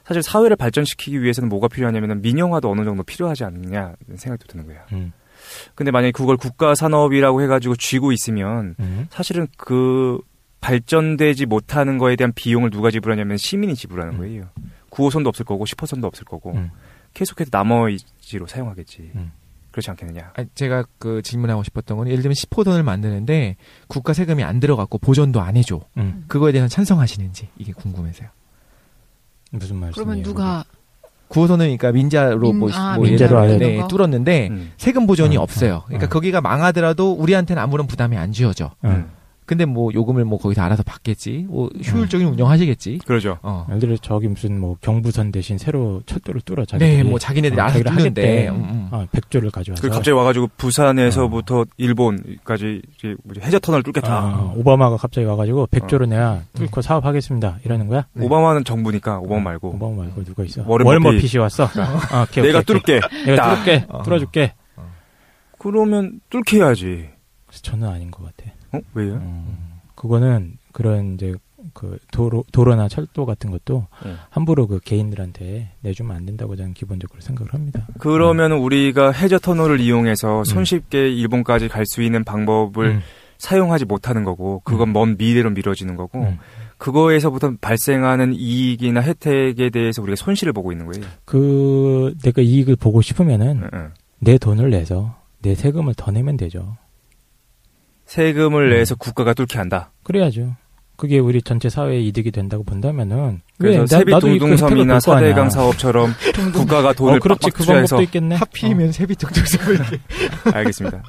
사실 사회를 발전시키기 위해서는 뭐가 필요하냐면 민영화도 어느 정도 필요하지 않느냐 생각도 드는 거예요. 근데 만약에 그걸 국가 산업이라고 해가지고 쥐고 있으면 사실은 그 발전되지 못하는 거에 대한 비용을 누가 지불하냐면 시민이 지불하는 거예요. 9호선도 없을 거고 10호선도 없을 거고 계속해서 나머지로 사용하겠지. 그렇지 않겠느냐. 제가 그 질문하고 싶었던 건 예를 들면 10호선을 만드는데 국가 세금이 안 들어갔고 보전도 안 해줘. 그거에 대해서 찬성하시는지 이게 궁금해서요. 무슨 말씀이에요? 그러면 누가 9호선은 그러니까 민자로 민자로 아예 네, 뚫었는데 세금 보전이 없어요. 그러니까 어. 거기가 망하더라도 우리한테는 아무런 부담이 안 지어져. 근데 뭐 요금을 뭐 거기서 알아서 받겠지. 뭐 효율적인 운영하시겠지. 그러죠. 예를 들어 저기 무슨 뭐 경부선 대신 새로 철도를 뚫어 네, 뭐 자기네들이 알아서 뚫는데 100조를 가져와서 그 갑자기 와가지고 부산에서부터 일본까지 이제 해저 터널 뚫겠다. 오바마가 갑자기 와가지고 100조를 내야 뚫고 사업하겠습니다. 이러는 거야? 네. 오바마는 정부니까 오바마 말고. 오바마 말고 누가 있어? 워런 버핏이 왔어. 오케이, 내가 오케이. 뚫을게. 내가 뚫을게. 뚫어줄게. 그러면 뚫게 해야지. 그래서 저는 아닌 것 같아. 왜요? 그거는 그런 이제 그 도로나 철도 같은 것도 함부로 그 개인들한테 내주면 안 된다고 저는 기본적으로 생각을 합니다. 그러면 우리가 해저 터널을 이용해서 손쉽게 일본까지 갈 수 있는 방법을 사용하지 못하는 거고, 그건 먼 미래로 미뤄지는 거고, 그거에서부터 발생하는 이익이나 혜택에 대해서 우리가 손실을 보고 있는 거예요. 내가 이익을 보고 싶으면은 내 돈을 내서 내 세금을 더 내면 되죠. 세금을 내서 국가가 뚫게 한다. 그래야죠. 그게 우리 전체 사회에 이득이 된다고 본다면은 그래서 세빛둥둥섬이나 4대강 사업처럼 국가가 돈을 그렇지, 빡빡 그 방법도 투자해서 있겠네. 하필이면 세빛둥둥섬을 알겠습니다.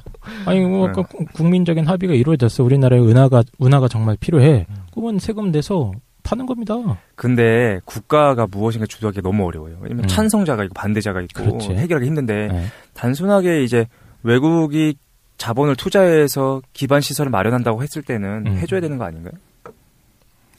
아니 뭐 국민적인 합의가 이루어졌어. 우리나라에 운하가 정말 필요해. 그러면 세금 내서 파는 겁니다. 근데 국가가 무엇인가 주도하기 너무 어려워요. 왜냐면 찬성자가 있고 반대자가 있고 그렇지. 해결하기 힘든데 네. 단순하게 이제 외국이 자본을 투자해서 기반 시설을 마련한다고 했을 때는 해줘야 되는 거 아닌가요?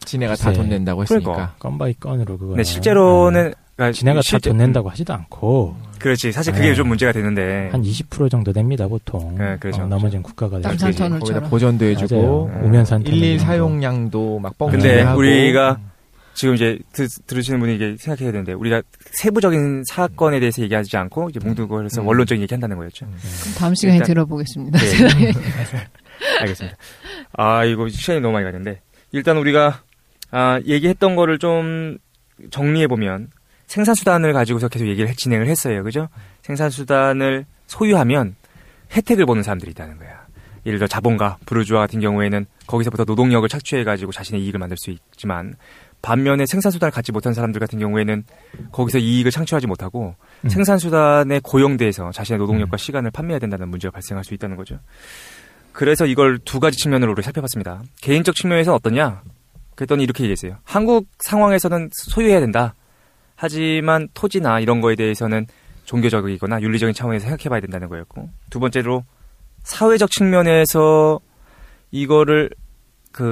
지네가 다 돈 낸다고 했으니까. 그러니까. 건 바이 건으로 그거. 근데 실제로는 그러니까 지네가 다 돈 낸다고 하지도 않고. 그렇지. 사실 그게 네. 좀 문제가 되는데 한 20% 정도 냅니다 보통. 네, 그렇죠. 나머지는 국가가 내죠. 남산 거기다 터널처럼. 보전도 해주고 우면산 일일 사용량도 막 뻥튀기 근데 하고. 우리가 지금 이제 들으시는 분이 이게 생각해야 되는데 우리가 세부적인 사건에 대해서 얘기하지 않고 이제 뭉뚱그려서 원론적인 얘기한다는 거였죠. 그럼 다음 시간에 일단- 들어보겠습니다. 네. 알겠습니다. 이거 시간이 너무 많이 가는데 일단 우리가 얘기했던 거를 좀 정리해 보면 생산수단을 가지고서 계속 얘기를 진행을 했어요. 그죠? 생산수단을 소유하면 혜택을 보는 사람들이 있다는 거야. 예를 들어 자본가, 부르주아 같은 경우에는 거기서부터 노동력을 착취해가지고 자신의 이익을 만들 수 있지만 반면에 생산수단을 갖지 못한 사람들 같은 경우에는 거기서 이익을 창출하지 못하고 생산수단에 고용돼서 자신의 노동력과 시간을 판매해야 된다는 문제가 발생할 수 있다는 거죠. 그래서 이걸 두 가지 측면으로 우리 살펴봤습니다. 개인적 측면에서는 어떠냐? 그랬더니 이렇게 얘기했어요. 한국 상황에서는 소유해야 된다. 하지만 토지나 이런 거에 대해서는 종교적이거나 윤리적인 차원에서 생각해봐야 된다는 거였고, 두 번째로 사회적 측면에서 이거를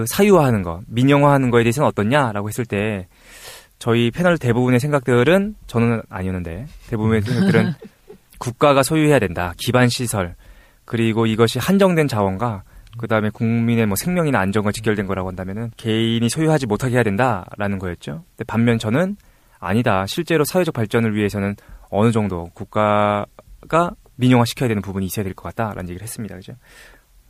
사유화하는 거, 민영화하는 거에 대해서는 어떻냐라고 했을 때 저희 패널 대부분의 생각들은, 저는 아니었는데 대부분의 생각들은 국가가 소유해야 된다. 기반 시설, 그리고 이것이 한정된 자원과 그다음에 국민의 뭐 생명이나 안전과 직결된 거라고 한다면은 개인이 소유하지 못하게 해야 된다라는 거였죠. 근데 반면 저는 아니다. 실제로 사회적 발전을 위해서는 어느 정도 국가가 민영화시켜야 되는 부분이 있어야 될 것 같다라는 얘기를 했습니다. 그죠?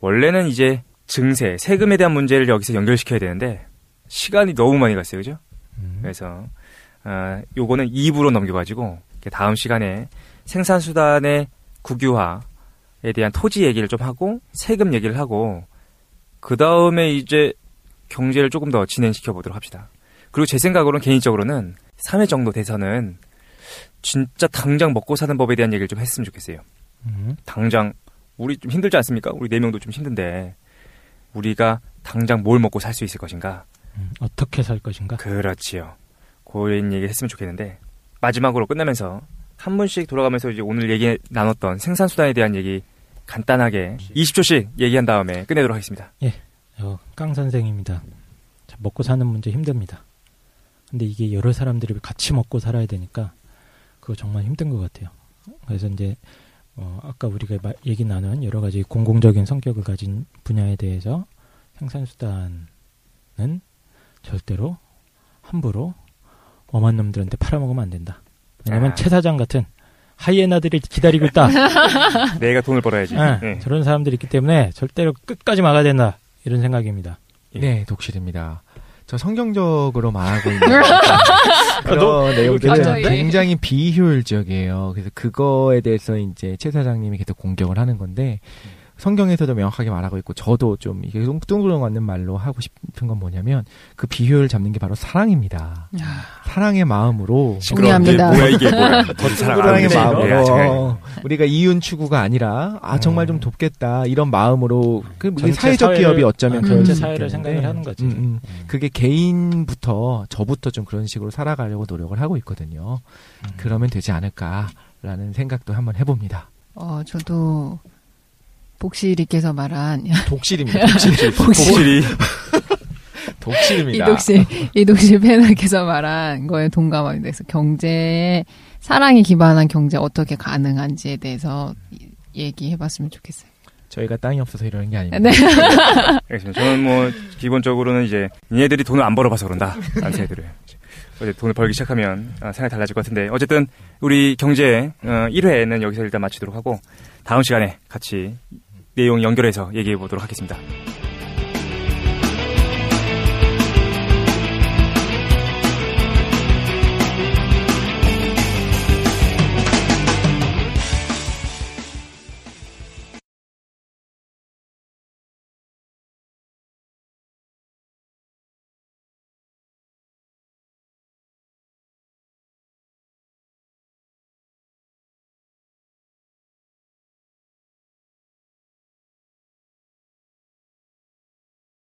원래는 이제 증세, 세금에 대한 문제를 여기서 연결시켜야 되는데 시간이 너무 많이 갔어요. 그죠? 그래서 요거는 2부로 넘겨가지고 다음 시간에 생산수단의 국유화에 대한 토지 얘기를 좀 하고 세금 얘기를 하고 그 다음에 이제 경제를 조금 더 진행시켜 보도록 합시다. 그리고 제 생각으로는 개인적으로는 3회 정도 돼서는 진짜 당장 먹고 사는 법에 대한 얘기를 좀 했으면 좋겠어요. 당장 우리 좀 힘들지 않습니까? 우리 4명도 좀 힘든데 우리가 당장 뭘 먹고 살 수 있을 것인가? 어떻게 살 것인가? 그렇지요. 그런 얘기를 했으면 좋겠는데 마지막으로 끝나면서 한 분씩 돌아가면서 이제 오늘 얘기 나눴던 생산수단에 대한 얘기 간단하게 20초씩 얘기한 다음에 끝내도록 하겠습니다. 예, 깡 선생입니다. 자, 먹고 사는 문제 힘듭니다. 근데 이게 여러 사람들이 같이 먹고 살아야 되니까 그거 정말 힘든 것 같아요. 그래서 이제 아까 우리가 얘기 나눈 여러 가지 공공적인 성격을 가진 분야에 대해서 생산수단은 절대로 함부로 엄한 놈들한테 팔아먹으면 안 된다. 왜냐면 최 사장 같은 하이에나들이 기다리고 있다. 내가 돈을 벌어야지. 네. 저런 사람들이 있기 때문에 절대로 끝까지 막아야 된다. 이런 생각입니다. 네, 독실입니다. 저 성경적으로 말하고 있는 그런 내용들은 굉장히 비효율적이에요. 그래서 그거에 대해서 이제 최 사장님이 계속 공격을 하는 건데 성경에서도 명확하게 말하고 있고 저도 좀 이게 뚱뚱그러 맞는 말로 하고 싶은 건 뭐냐면 그 비효율 잡는 게 바로 사랑입니다. 사랑의 마음으로 동의합니다. 뭐야 이게 뭐야? 사랑의 마음으로 네, 우리가 이윤 추구가 아니라 정말 좀 돕겠다 이런 마음으로 그 전체 사회적 기업이 어쩌면 그런 전체 수 사회를 있겠는데, 생각을 하는 거지. 그게 개인부터 저부터 좀 그런 식으로 살아가려고 노력을 하고 있거든요. 그러면 되지 않을까라는 생각도 한번 해봅니다. 저도 복실이께서 말한 독실입니다. 복실이 독실입니다. 이독실 패널께서 말한 거에 동감합니다. 그래서 경제에 사랑이 기반한 경제 어떻게 가능한지에 대해서 얘기해봤으면 좋겠어요. 저희가 땅이 없어서 이러는 게 아닙니다. 네. 알겠습니다. 저는 뭐 기본적으로는 이제 얘네들이 돈을 안 벌어봐서 그런다. 라는 생각들을. 어제 돈을 벌기 시작하면 생각이 달라질 것 같은데 어쨌든 우리 경제 1회는 여기서 일단 마치도록 하고 다음 시간에 같이 내용 연결해서 얘기해 보도록 하겠습니다.